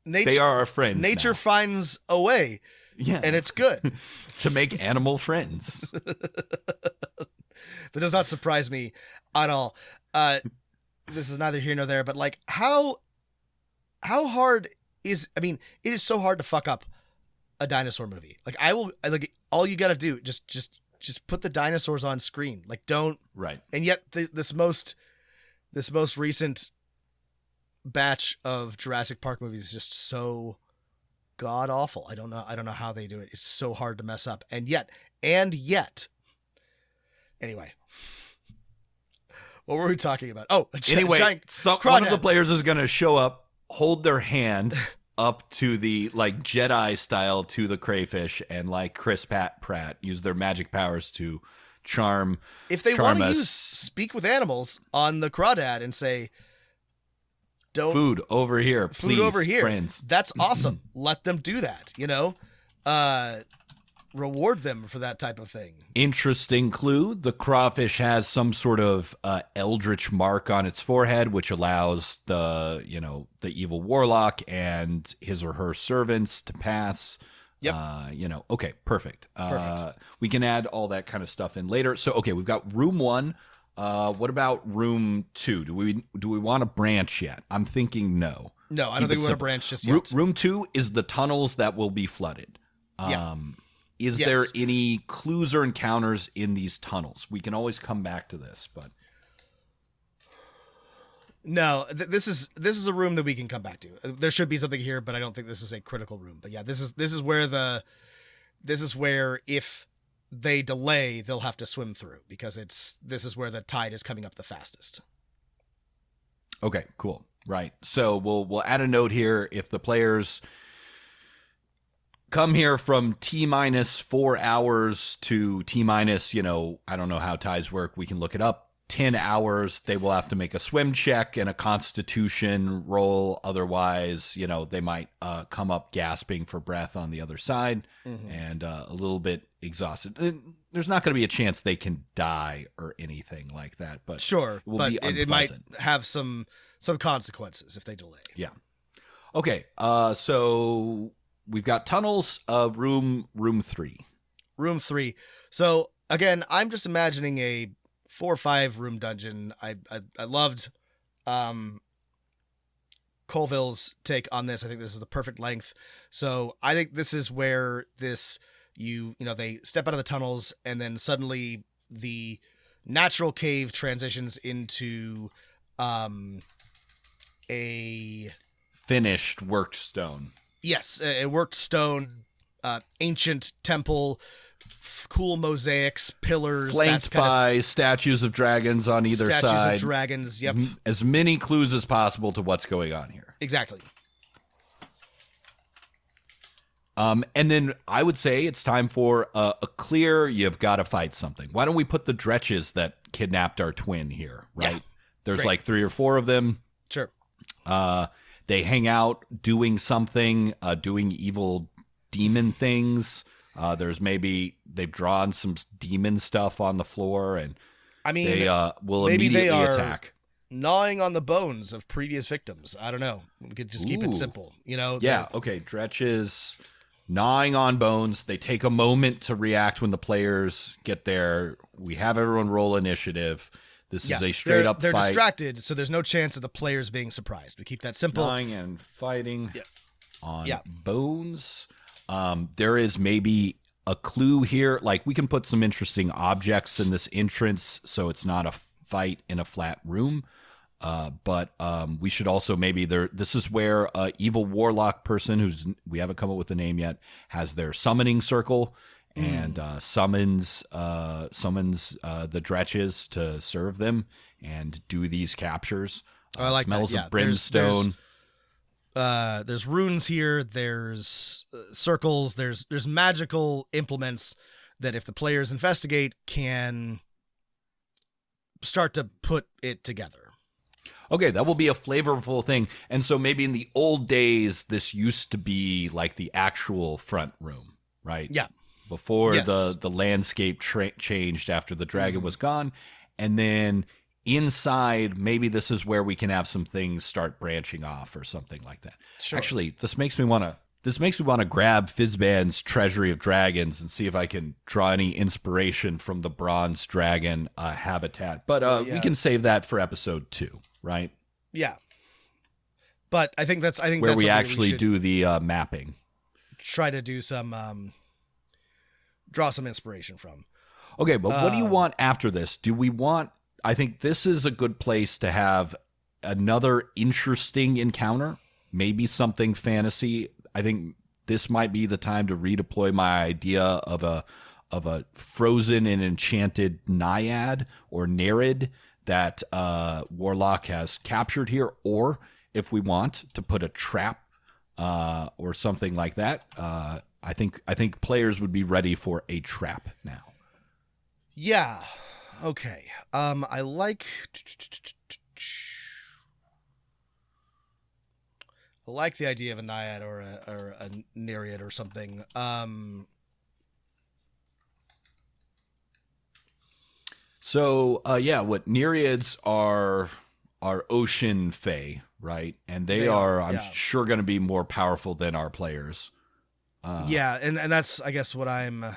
They are our friends. Nature now. finds a way. Yeah. And it's good. To make animal friends. That does not surprise me at all. This is neither here nor there, but like how hard it is so hard to fuck up a dinosaur movie. Like all you got to do just put the dinosaurs on screen. Like don't. Right. And yet this most recent batch of Jurassic Park movies is just so god awful. I don't know how they do it. It's so hard to mess up. And yet anyway, what were we talking about? One of the players is going to show up, hold their hand up to the like Jedi style to the crayfish, and like Chris Pratt use their magic powers to charm. If they want to speak with animals on the crawdad and say, "Don't food over here, please, friends." That's awesome. Let them do that. Reward them for that type of thing. Interesting clue. The crawfish has some sort of eldritch mark on its forehead, which allows the evil warlock and his or her servants to pass. Yep. Okay, perfect. We can add all that kind of stuff in later. So, okay, we've got room 1. What about room 2? Do we want to branch yet? I'm thinking no. No, I don't think we want to branch just yet. Room 2 is the tunnels that will be flooded. Is there any clues or encounters in these tunnels? We can always come back to this, but no, this is a room that we can come back to. There should be something here, but I don't think this is a critical room. But yeah, this is where if they delay, they'll have to swim through, because this is where the tide is coming up the fastest. Okay, cool. Right. So we'll add a note here. If the players come here from T-4 hours to T-, I don't know how tides work. We can look it up. 10 hours, they will have to make a swim check and a constitution roll. Otherwise, they might come up gasping for breath on the other side and a little bit exhausted. There's not going to be a chance they can die or anything like that, but sure, it might have some consequences if they delay. Yeah. Okay. So we've got tunnels. Room 3. Room 3. So again, I'm just imagining a 4 or 5 room dungeon. I loved Colville's take on this. I think this is the perfect length. So I think this is where this they step out of the tunnels, and then suddenly the natural cave transitions into a finished worked stone. Yes, a worked stone, ancient temple, cool mosaics, pillars, flanked by statues of dragons on either side. Statues of dragons. Yep. As many clues as possible to what's going on here. Exactly. And then I would say it's time for a clear, you've got to fight something. Why don't we put the Dretches that kidnapped our twin here, right? Yeah. There's Great. like 3 or 4 of them. Sure. They hang out doing something, doing evil demon things. There's maybe they've drawn some demon stuff on the floor, and I mean, they will maybe immediately they are attack. Gnawing on the bones of previous victims. I don't know. We could just keep it simple. Yeah. Okay. Dretches gnawing on bones. They take a moment to react when the players get there. We have everyone roll initiative. This is a straight up They're fight. distracted, so there's no chance of the players being surprised. We keep that simple. Gnawing and fighting on Yeah. bones. There is maybe a clue here. Like, we can put some interesting objects in this entrance so it's not a fight in a flat room. But we should also maybe this is where a evil warlock person we haven't come up with a name yet has their summoning circle and summons the Dretches to serve them and do these captures. I like smells that. Yeah. of brimstone. There's runes here. There's circles. There's magical implements that if the players investigate can start to put it together. Okay, that will be a flavorful thing. And so maybe in the old days, this used to be like the actual front room, right? Yeah. Before Yes. the landscape changed after the dragon was gone. And then inside, maybe this is where we can have some things start branching off or something like that. Sure. Actually, this makes me want to grab Fizzban's Treasury of Dragons and see if I can draw any inspiration from the bronze dragon habitat. But we can save that for episode 2, right? Yeah. But I think that's where we something actually should do the mapping. try to do some draw some inspiration from. Okay, but what do you want after this? I think this is a good place to have another interesting encounter, maybe something fantasy. I think this might be the time to redeploy my idea of a frozen and enchanted naiad or nereid that Warlock has captured here, or if we want to put a trap or something like that. I think players would be ready for a trap now. Yeah. Okay. I like the idea of a naiad or a nereid or something. What nereids are ocean fae, right? And they are I'm sure going to be more powerful than our players. Yeah, and that's I guess what I'm.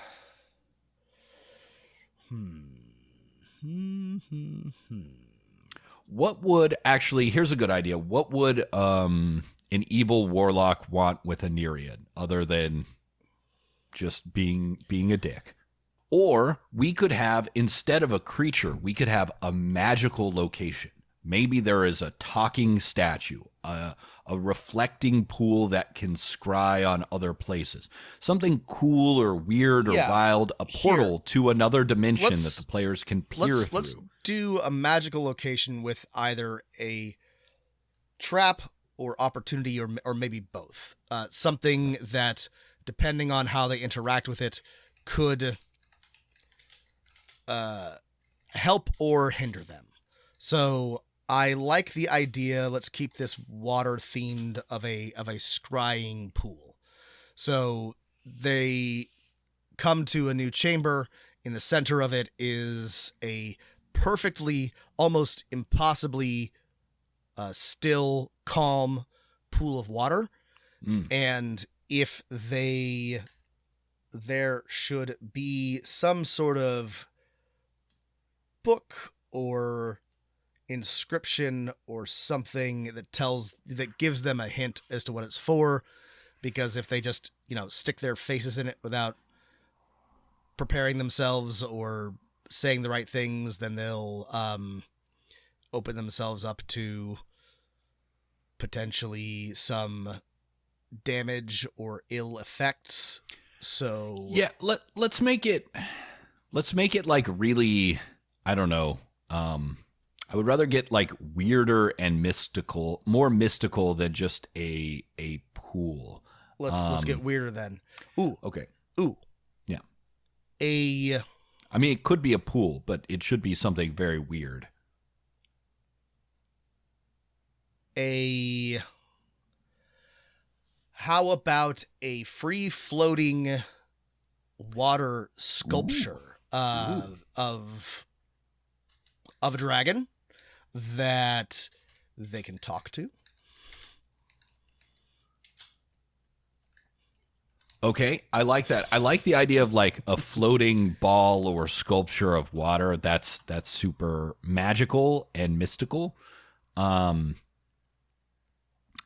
What would actually? Here's a good idea. What would an evil warlock want with a nereid other than just being a dick? Or we could have, instead of a creature, we could have a magical location. Maybe there is a talking statue, a reflecting pool that can scry on other places. Something cool or weird or wild, a portal to another dimension that the players can peer through. Let's do a magical location with either a trap or opportunity or maybe both. Something that, depending on how they interact with it, could help or hinder them. So I like the idea. Let's keep this water themed of a scrying pool. So they come to a new chamber. In the center of it is a perfectly, almost impossibly still, calm pool of water. And if there should be some sort of book or inscription or something that gives them a hint as to what it's for, because if they just, stick their faces in it without preparing themselves or saying the right things, then they'll open themselves up to potentially some damage or ill effects. So yeah, let's make it like really, I don't know. I would rather get like weirder and mystical, more mystical than just a pool. Let's get weirder then. Ooh. Okay. Ooh. Yeah. I mean, it could be a pool, but it should be something very weird. How about a free-floating water sculpture of a dragon that they can talk to? Okay, I like that. I like the idea of like a floating ball or sculpture of water. That's super magical and mystical.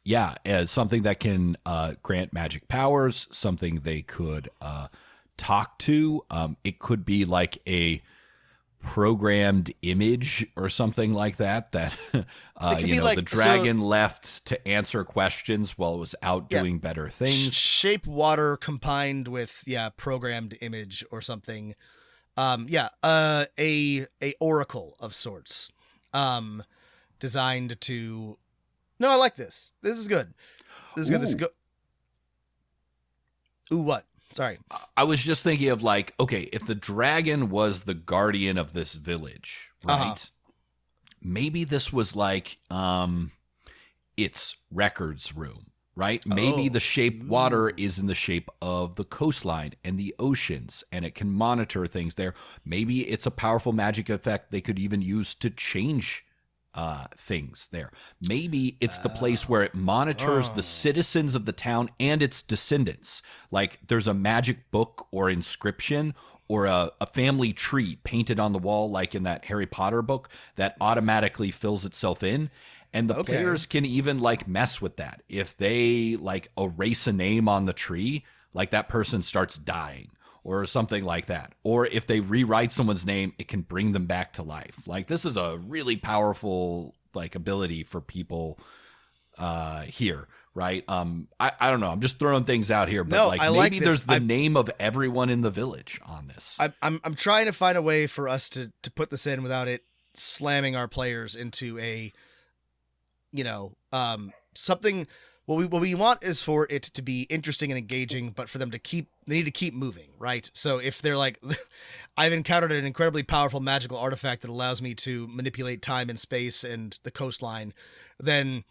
Yeah, as something that can grant magic powers, something they could talk to. It could be like a programmed image or something like that the dragon left to answer questions while it was out doing better things. Shape water combined with programmed image or something. A oracle of sorts, designed to. No, I like this. This is good. This is good. Ooh, what? Sorry. I was just thinking of like, okay, if the dragon was the guardian of this village, right? Maybe this was like its records room, right? Maybe the shape water is in the shape of the coastline and the oceans, and it can monitor things there. Maybe it's a powerful magic effect they could even use to change things there. Maybe it's the place where it monitors the citizens of the town and its descendants. Like there's a magic book or inscription or a family tree painted on the wall, like in that Harry Potter book, that automatically fills itself in. And the players can even like mess with that. If they like erase a name on the tree, like that person starts dying or something like that. Or if they rewrite someone's name, it can bring them back to life. Like this is a really powerful like ability for people here, right? I don't know. I'm just throwing things out here, but maybe there's the name of everyone in the village on this. I'm trying to find a way for us to put this in without it slamming our players into a something. What we want is for it to be interesting and engaging, but for them they need to keep moving, right? So if they're like, I've encountered an incredibly powerful magical artifact that allows me to manipulate time and space and the coastline, then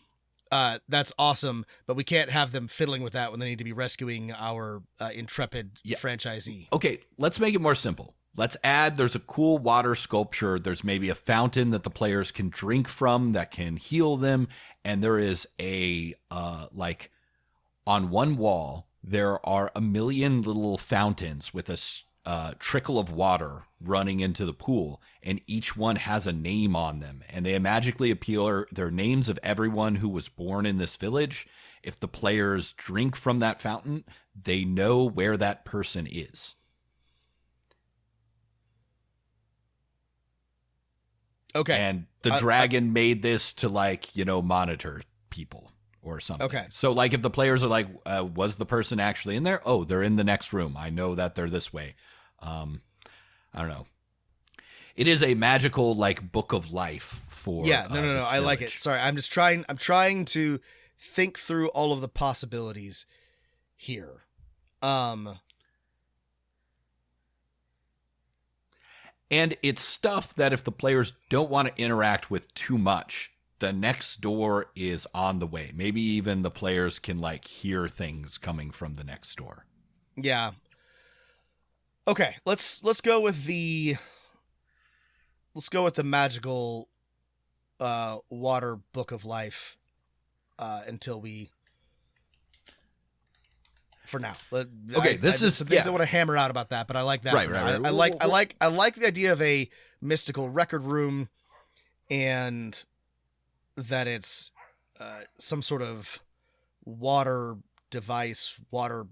that's awesome, but we can't have them fiddling with that when they need to be rescuing our intrepid franchisee. Okay, let's make it more simple. Let's add, there's a cool water sculpture. There's maybe a fountain that the players can drink from that can heal them. And there is a, on one wall, there are a million little fountains with a trickle of water running into the pool. And each one has a name on them. And they magically appear, they're names of everyone who was born in this village. If the players drink from that fountain, they know where that person is. Okay. And the dragon made this to monitor people or something. Okay. So like if the players are like, was the person actually in there? Oh, they're in the next room. I know that they're this way. I don't know. It is a magical book of life for no. I like it. Sorry. I'm trying to think through all of the possibilities here. And it's stuff that if the players don't want to interact with too much, the next door is on the way. Maybe even the players can hear things coming from the next door. Yeah. Okay, let's go with the magical water book of life until we for now. Okay, there's some things I want to hammer out about that, but I like that. Right, for right, now. right. I like the idea of a mystical record room, and that it's some sort of water device, water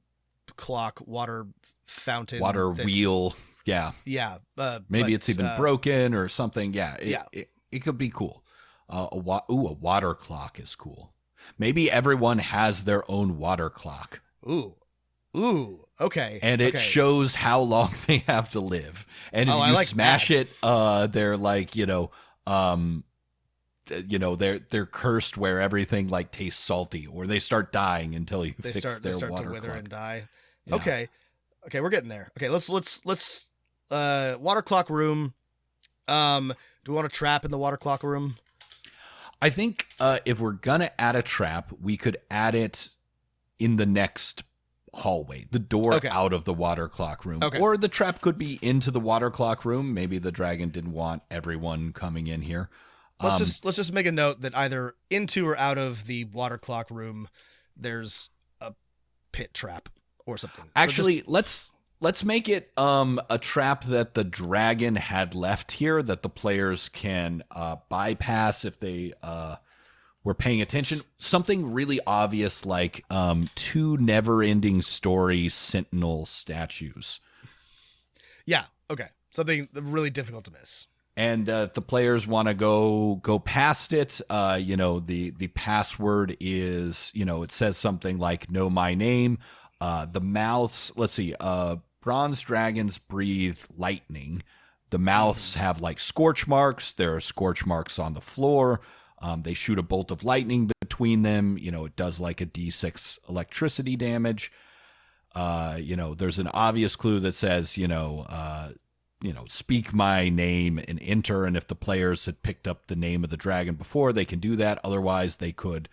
clock, water fountain, water wheel. Yeah. Yeah. Maybe it's even broken or something. Yeah. It could be cool. A water clock is cool. Maybe everyone has their own water clock. Ooh. Okay. And it shows how long they have to live. And if you smash it, they're like, they're cursed where everything like tastes salty, or they start dying until you fix their water to wither clock. And die. Yeah. Okay, we're getting there. Okay, let's water clock room. Do we want a trap in the water clock room? I think if we're gonna add a trap, we could add it in the next hallway, the door out of the water clock room. Okay. Or the trap could be into the water clock room. Maybe the dragon didn't want everyone coming in here. Let's just make a note that either into or out of the water clock room, there's a pit trap or something. Actually, let's make it a trap that the dragon had left here that the players can bypass if they were paying attention. Something really obvious like 2 never-ending story sentinel statues. Yeah. Okay. Something really difficult to miss. And the players want to go past it. The password is, it says something like "Know my name." The mouths. Let's see. Bronze dragons breathe lightning. The mouths have like scorch marks. There are scorch marks on the floor. They shoot a bolt of lightning between them. It does like a D6 electricity damage. There's an obvious clue that says, speak my name and enter. And if the players had picked up the name of the dragon before, they can do that. Otherwise, they could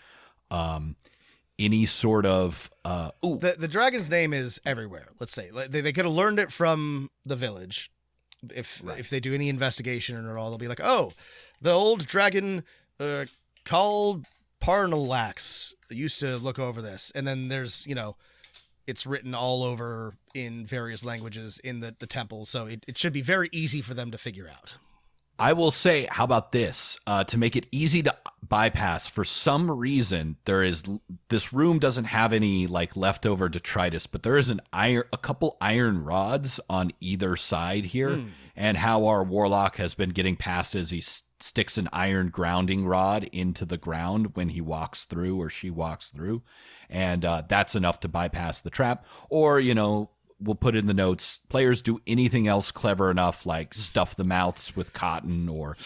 any sort of the dragon's name is everywhere. Let's say they could have learned it from the village. If they do any investigation or all, they'll be like, oh, the old dragon called Parnalax used to look over this, and then there's it's written all over in various languages in the temple, so it should be very easy for them to figure out. I will say, how about this? To make it easy to bypass, for some reason, this room doesn't have any like leftover detritus, but there is a couple iron rods on either side here. And how our warlock has been getting past is he sticks an iron grounding rod into the ground when he walks through or she walks through. And that's enough to bypass the trap. Or, we'll put in the notes, players do anything else clever enough, like stuff the mouths with cotton or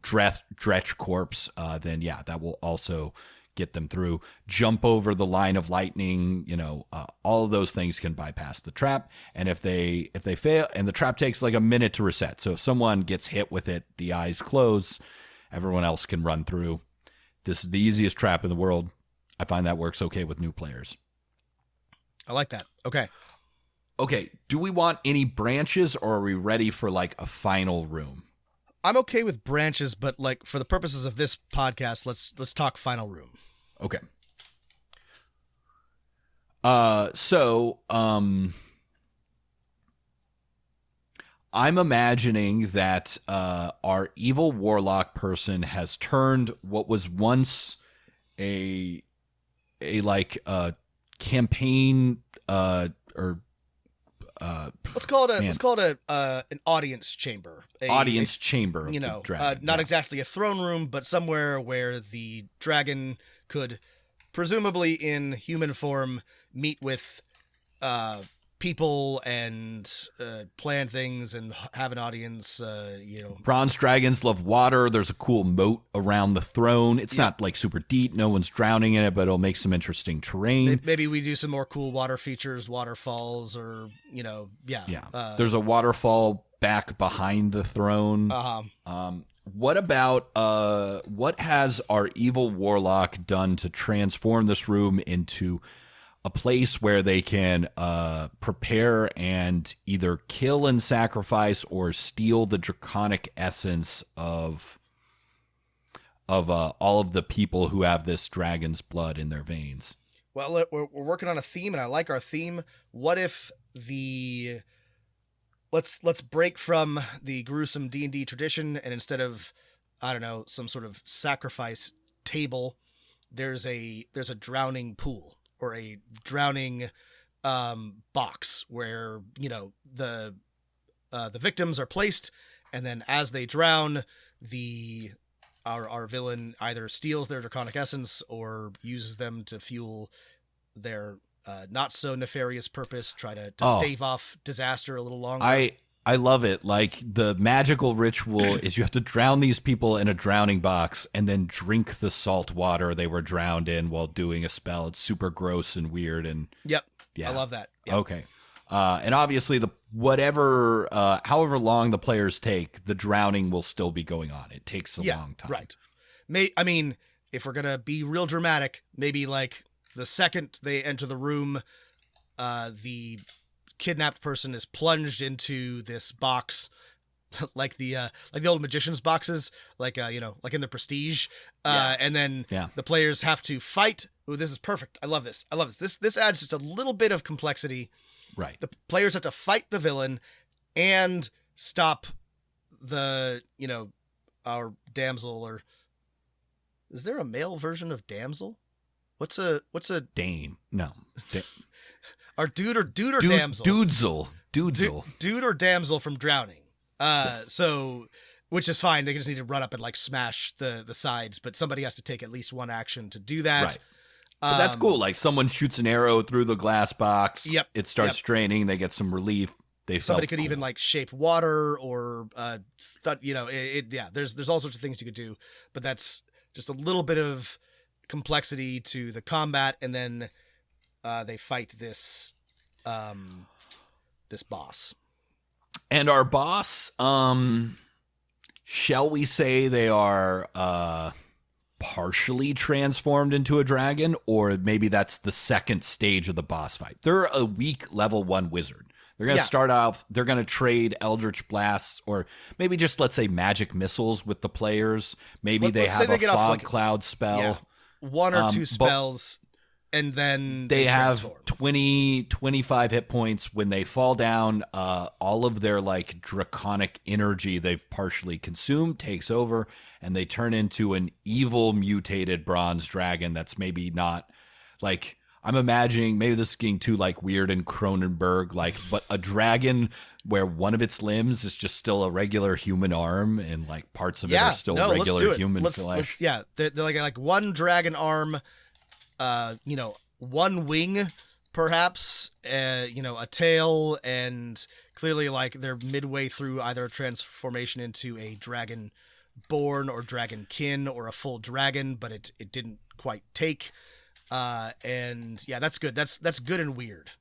dretch corpse, then that will also get them through. Jump over the line of lightning, all of those things can bypass the trap. And if they fail, and the trap takes like a minute to reset. So if someone gets hit with it, the eyes close, everyone else can run through. This is the easiest trap in the world. I find that works okay with new players. I like that. Okay, do we want any branches, or are we ready for like a final room? I'm okay with branches, but like for the purposes of this podcast, let's talk final room. Okay. I'm imagining that our evil warlock person has turned what was once a campaign let's call it an audience chamber. Audience chamber of the dragon. Not exactly a throne room, but somewhere where the dragon could, presumably in human form, meet with people and plan things and have an audience. Bronze dragons love water. There's a cool moat around the throne. It's not like super deep. No one's drowning in it, but it'll make some interesting terrain. Maybe we do some more cool water features, waterfalls, or there's a waterfall back behind the throne. What about what has our evil warlock done to transform this room into a place where they can prepare and either kill and sacrifice or steal the draconic essence of all of the people who have this dragon's blood in their veins? Well, we're working on a theme, and I like our theme. What if let's break from the gruesome D&D tradition, and instead of, I don't know, some sort of sacrifice table, there's a drowning pool or a drowning box where, you know, the victims are placed, and then as they drown, our villain either steals their draconic essence or uses them to fuel their not so nefarious purpose, try to stave off disaster a little longer. I love it. Like, the magical ritual is you have to drown these people in a drowning box and then drink the salt water they were drowned in while doing a spell. It's super gross and weird. And Yep. Yeah. I love that. Yep. Okay. And obviously however long the players take, the drowning will still be going on. It takes a long time. Right. I mean, if we're going to be real dramatic, maybe like the second they enter the room, the kidnapped person is plunged into this box, like the old magician's boxes, like like in the Prestige, and then the players have to fight. Ooh, this is perfect. I love this. This adds just a little bit of complexity. Right. The players have to fight the villain and stop our damsel, or is there a male version of damsel? What's a Dane? No. Our dude or damsel? Dudesel. Dude or damsel from drowning. So, which is fine. They just need to run up and like smash the sides, but somebody has to take at least one action to do that. Right. But that's cool. Like, someone shoots an arrow through the glass box. Yep. It starts draining. They get some relief. Somebody could even like shape water or, there's all sorts of things you could do, but that's just a little bit of complexity to the combat. And then they fight this boss. And our boss, shall we say they are partially transformed into a dragon, or maybe that's the second stage of the boss fight. They're a weak level 1 wizard. They're going to start off, they're going to trade Eldritch Blasts, or maybe just, let's say, magic missiles with the players. Maybe they have a fog cloud spell. Yeah. One or two spells, and then they have 20, 25 hit points. When they fall down, all of their like draconic energy they've partially consumed takes over, and they turn into an evil mutated bronze dragon that's maybe not like, I'm imagining, maybe this is getting too like weird and Cronenberg, like, but a dragon where one of its limbs is just still a regular human arm and like parts of it are still regular human flesh. They're like one dragon arm, one wing, perhaps, a tail, and clearly like they're midway through either a transformation into a dragon born or dragon kin or a full dragon, but it didn't quite take. And yeah, that's good. That's good and weird.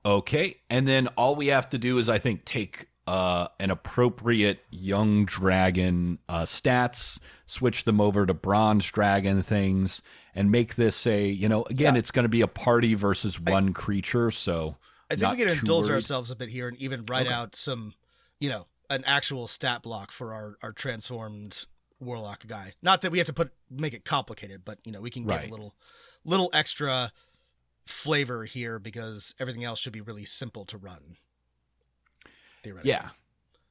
Okay. And then all we have to do is, I think, take an appropriate young dragon stats, switch them over to bronze dragon things, and make this it's going to be a party versus one creature. So I think we can indulge ourselves a bit here and even write out some, an actual stat block for our transformed warlock guy. Not that we have to make it complicated, but we can give a little extra flavor here because everything else should be really simple to run. Theoretically.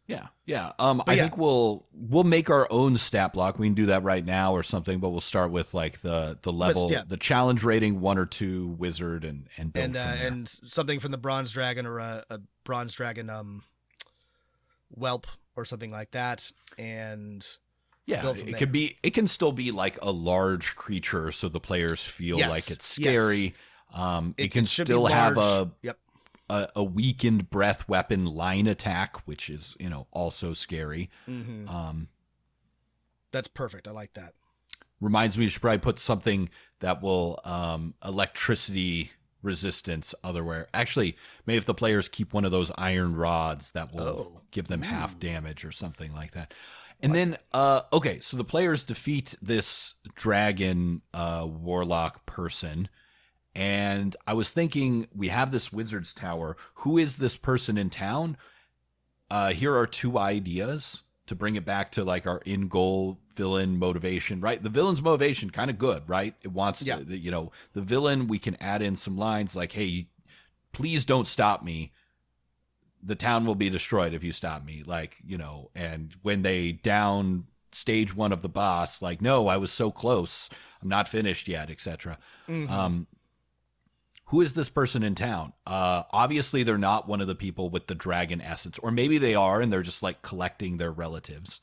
Yeah. I think we'll make our own stat block. We can do that right now or something, but we'll start with like the level, the challenge rating 1 or 2 wizard and build from there. And something from the bronze dragon or a bronze dragon whelp or something like that. And it can still be like a large creature so the players feel like it's scary. It can still have a weakened breath weapon line attack, which is, also scary. Mm-hmm. That's perfect. I like that. Reminds me, you should probably put something that will electricity resistance otherwhere. Actually, maybe if the players keep one of those iron rods, that will give them half damage or something like that. And then, so the players defeat this dragon warlock person. And I was thinking, we have this wizard's tower. Who is this person in town? Here are 2 ideas to bring it back to like our in-goal villain motivation, right? The villain's motivation kind of good, right? It wants the villain, we can add in some lines like, hey, please don't stop me. The town will be destroyed if you stop me. Like, and when they down stage 1 of the boss, like, no, I was so close. I'm not finished yet, etc. Who is this person in town? Obviously, they're not one of the people with the dragon essence. Or maybe they are, and they're just, like, collecting their relatives.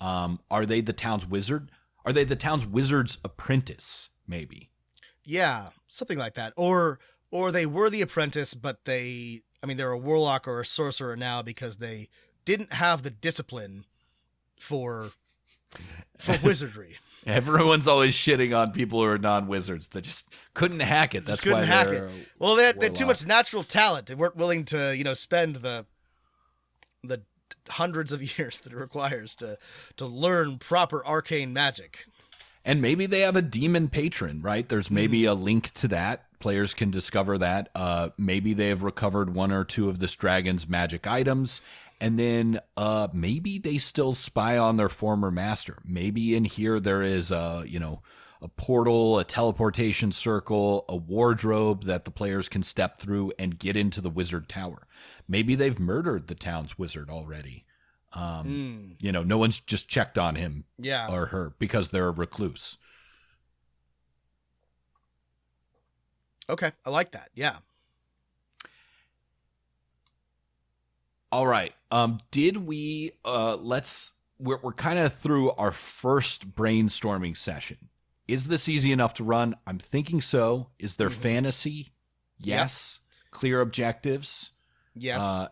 Are they the town's wizard? Are they the town's wizard's apprentice, maybe? Yeah, something like that. Or they were the apprentice, but they're a warlock or a sorcerer now because they didn't have the discipline for wizardry. Everyone's always shitting on people who are non-wizards that just couldn't hack it. That's why hack it. Well, they had too much natural talent. They weren't willing to, spend the hundreds of years that it requires to learn proper arcane magic. And maybe they have a demon patron, right? There's maybe a link to that. Players can discover that. Maybe they have recovered 1 or 2 of this dragon's magic items. And then maybe they still spy on their former master. Maybe in here there is a portal, a teleportation circle, a wardrobe that the players can step through and get into the wizard tower. Maybe they've murdered the town's wizard already. No one's just checked on him or her because they're a recluse. Okay, I like that. Yeah. All right. Did we we're kind of through our first brainstorming session. Is this easy enough to run? I'm thinking so. Is there fantasy? Yes. Yep. Clear objectives? Yes.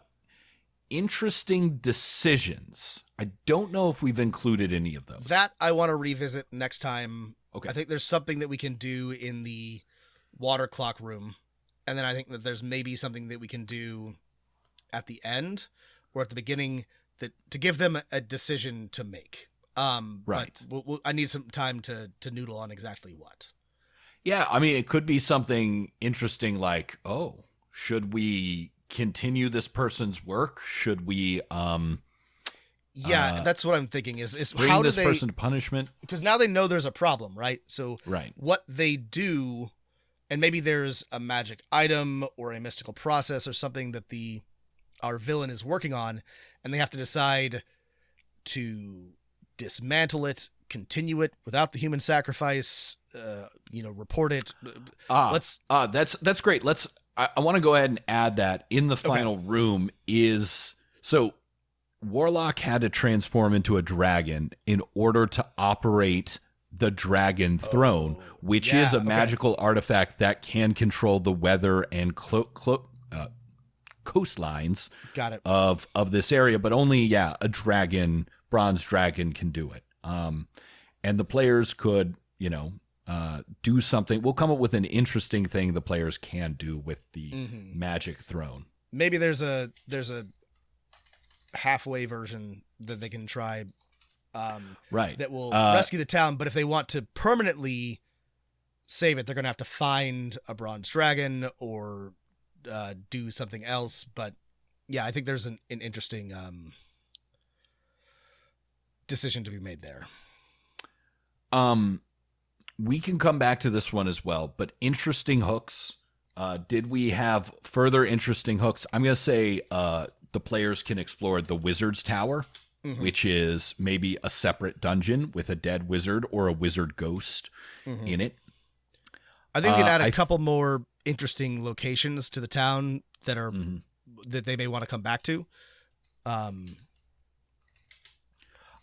Interesting decisions. I don't know if we've included any of those. That I want to revisit next time. Okay. I think there's something that we can do in the water clock room. And then I think that there's maybe something that we can do at the end or at the beginning to give them a decision to make. Right. But I need some time to noodle on exactly what. Yeah, it could be something interesting like, oh, should we continue this person's work? Should we that's what I'm thinking is bring how this do they, person to punishment? Because now they know there's a problem, right? So right. What they do, and maybe there's a magic item or a mystical process or something that our villain is working on, and they have to decide to dismantle it, continue it without the human sacrifice, report it. That's great. I want to go ahead and add that in the final room is, so Warlock had to transform into a dragon in order to operate the dragon throne, which is a magical artifact that can control the weather and coastlines of this area, but only a bronze dragon can do it. And the players could do something. We'll come up with an interesting thing the players can do with the magic throne. Maybe there's a halfway version that they can try right, that will rescue the town, but if they want to permanently save it, they're going to have to find a bronze dragon or do something else. But yeah, I think there's an interesting decision to be made there. We can come back to this one as well, but interesting hooks. Did we have further interesting hooks? I'm going to say the players can explore the Wizard's Tower, which is maybe a separate dungeon with a dead wizard or a wizard ghost in it. I think we can add a couple more interesting locations to the town that are that they may want to come back to.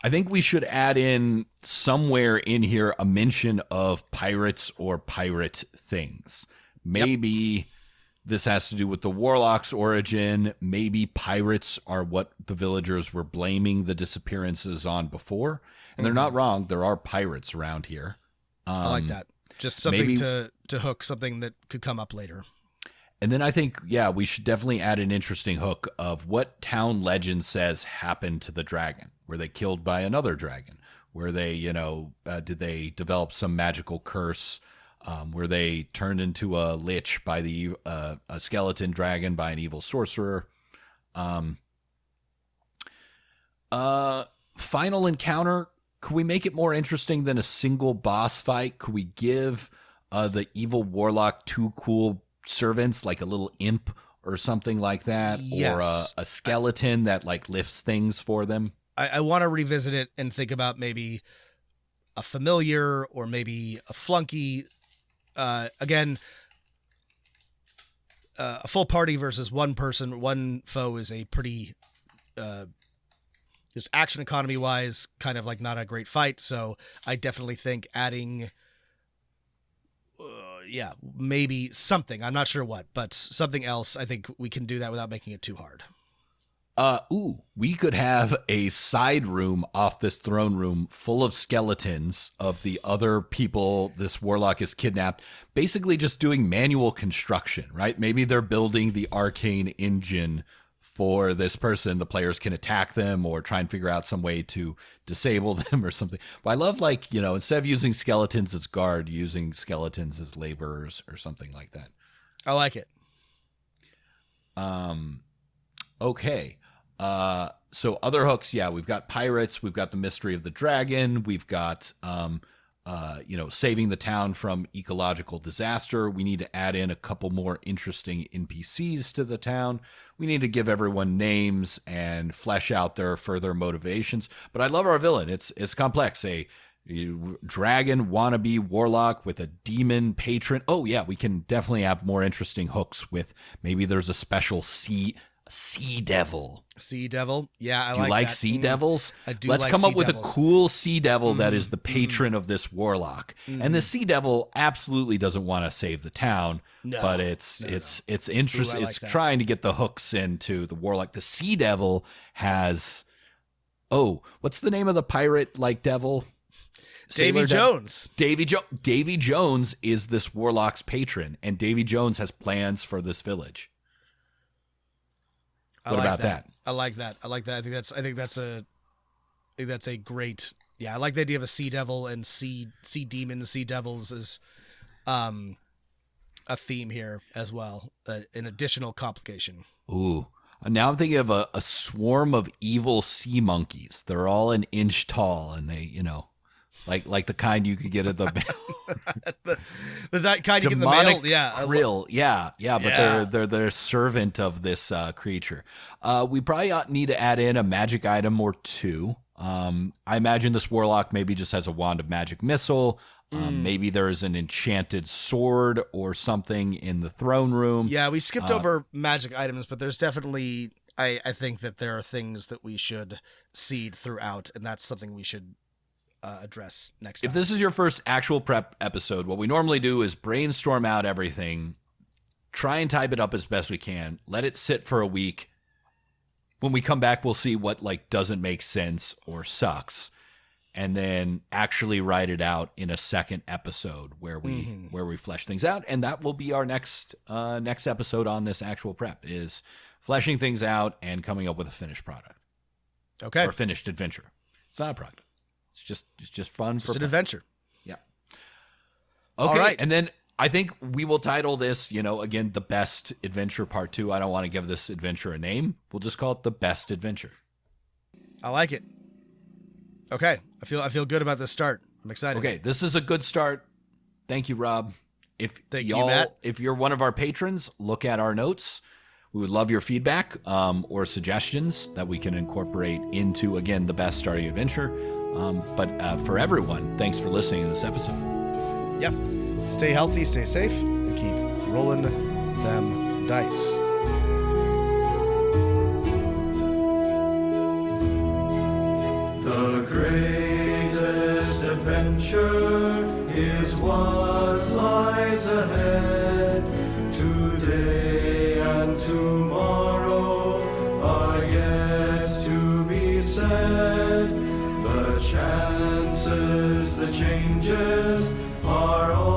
I think we should add in somewhere in here a mention of pirates or pirate things. Maybe this has to do with the Warlock's origin. Maybe pirates are what the villagers were blaming the disappearances on before. And they're not wrong. There are pirates around here. I like that. Just something to hook something that could come up later. And then I think, we should definitely add an interesting hook of what town legend says happened to the dragon. Were they killed by another dragon? Were they, did they develop some magical curse? Were they turned into a lich by a skeleton dragon by an evil sorcerer? final encounter, could we make it more interesting than a single boss fight? Could we give the evil warlock 2 cool servants, like a little imp or something like that? Yes. Or a skeleton that like lifts things for them? I want to revisit it and think about maybe a familiar or maybe a flunky. Again, a full party versus one person, one foe is a pretty, just action economy wise, kind of like not a great fight. So I definitely think adding, maybe something. I'm not sure what, but something else. I think we can do that without making it too hard. We could have a side room off this throne room full of skeletons of the other people this warlock is kidnapped, basically just doing manual construction, right? Maybe they're building the arcane engine for this person. The players can attack them or try and figure out some way to disable them or something. But I love, like, instead of using skeletons as guard, using skeletons as laborers or something like that. I like it. Okay. So other hooks, we've got pirates, we've got the mystery of the dragon, we've got, saving the town from ecological disaster. We need to add in a couple more interesting NPCs to the town. We need to give everyone names and flesh out their further motivations. But I love our villain. It's complex. A dragon wannabe warlock with a demon patron. Oh yeah, we can definitely have more interesting hooks with maybe there's a special sea devil. Sea devil. Yeah, Do you like that. sea devils? I do. Let's like come sea up with devils. a cool sea devil that is the patron of this warlock. And the sea devil absolutely doesn't want to save the town, but it's interesting. Ooh, I like it's that. trying to get the hooks into the warlock. The sea devil has what's the name of the pirate like devil? Davy Jones. Davy Jones is this warlock's patron, and Davy Jones has plans for this village. What about that? I like that. I think that's a great. Yeah, I like the idea of a sea devil and sea demons, sea devils as a theme here as well. An additional complication. Ooh. Now I'm thinking of a swarm of evil sea monkeys. They're all an inch tall, and they, like the kind you could get at the the kind you get in the demonic mail. Yeah, krill. But they're servant of this creature. We probably need to add in a magic item or 2. I imagine this warlock maybe just has a wand of magic missile. Maybe there's an enchanted sword or something in the throne room. Yeah, we skipped over magic items, but there's definitely I think that there are things that we should seed throughout, and that's something we should address next time. If this is your first actual prep episode, what we normally do is brainstorm out everything, try and type it up as best we can, let it sit for a week. When we come back, we'll see what doesn't make sense or sucks, and then actually write it out in a second episode where we flesh things out. And that will be our next episode on this actual prep, is fleshing things out and coming up with a finished product. Okay. Or finished adventure. It's not a product. It's just fun for an adventure. Yeah. All Okay. right. And then I think we will title this, again, The Best Adventure Part 2. I don't want to give this adventure a name. We'll just call it The Best Adventure. I like it. Okay. I feel good about this start. I'm excited. Okay, this is a good start. Thank you, Rob. Thank you, Matt. If you're one of our patrons, look at our notes. We would love your feedback or suggestions that we can incorporate into, again, The Best Starting Adventure. But for everyone, thanks for listening to this episode. Yep. Stay healthy, stay safe, and keep rolling them dice. The greatest adventure is what lies ahead. Today and tomorrow are yet to be said. The chances, the changes are all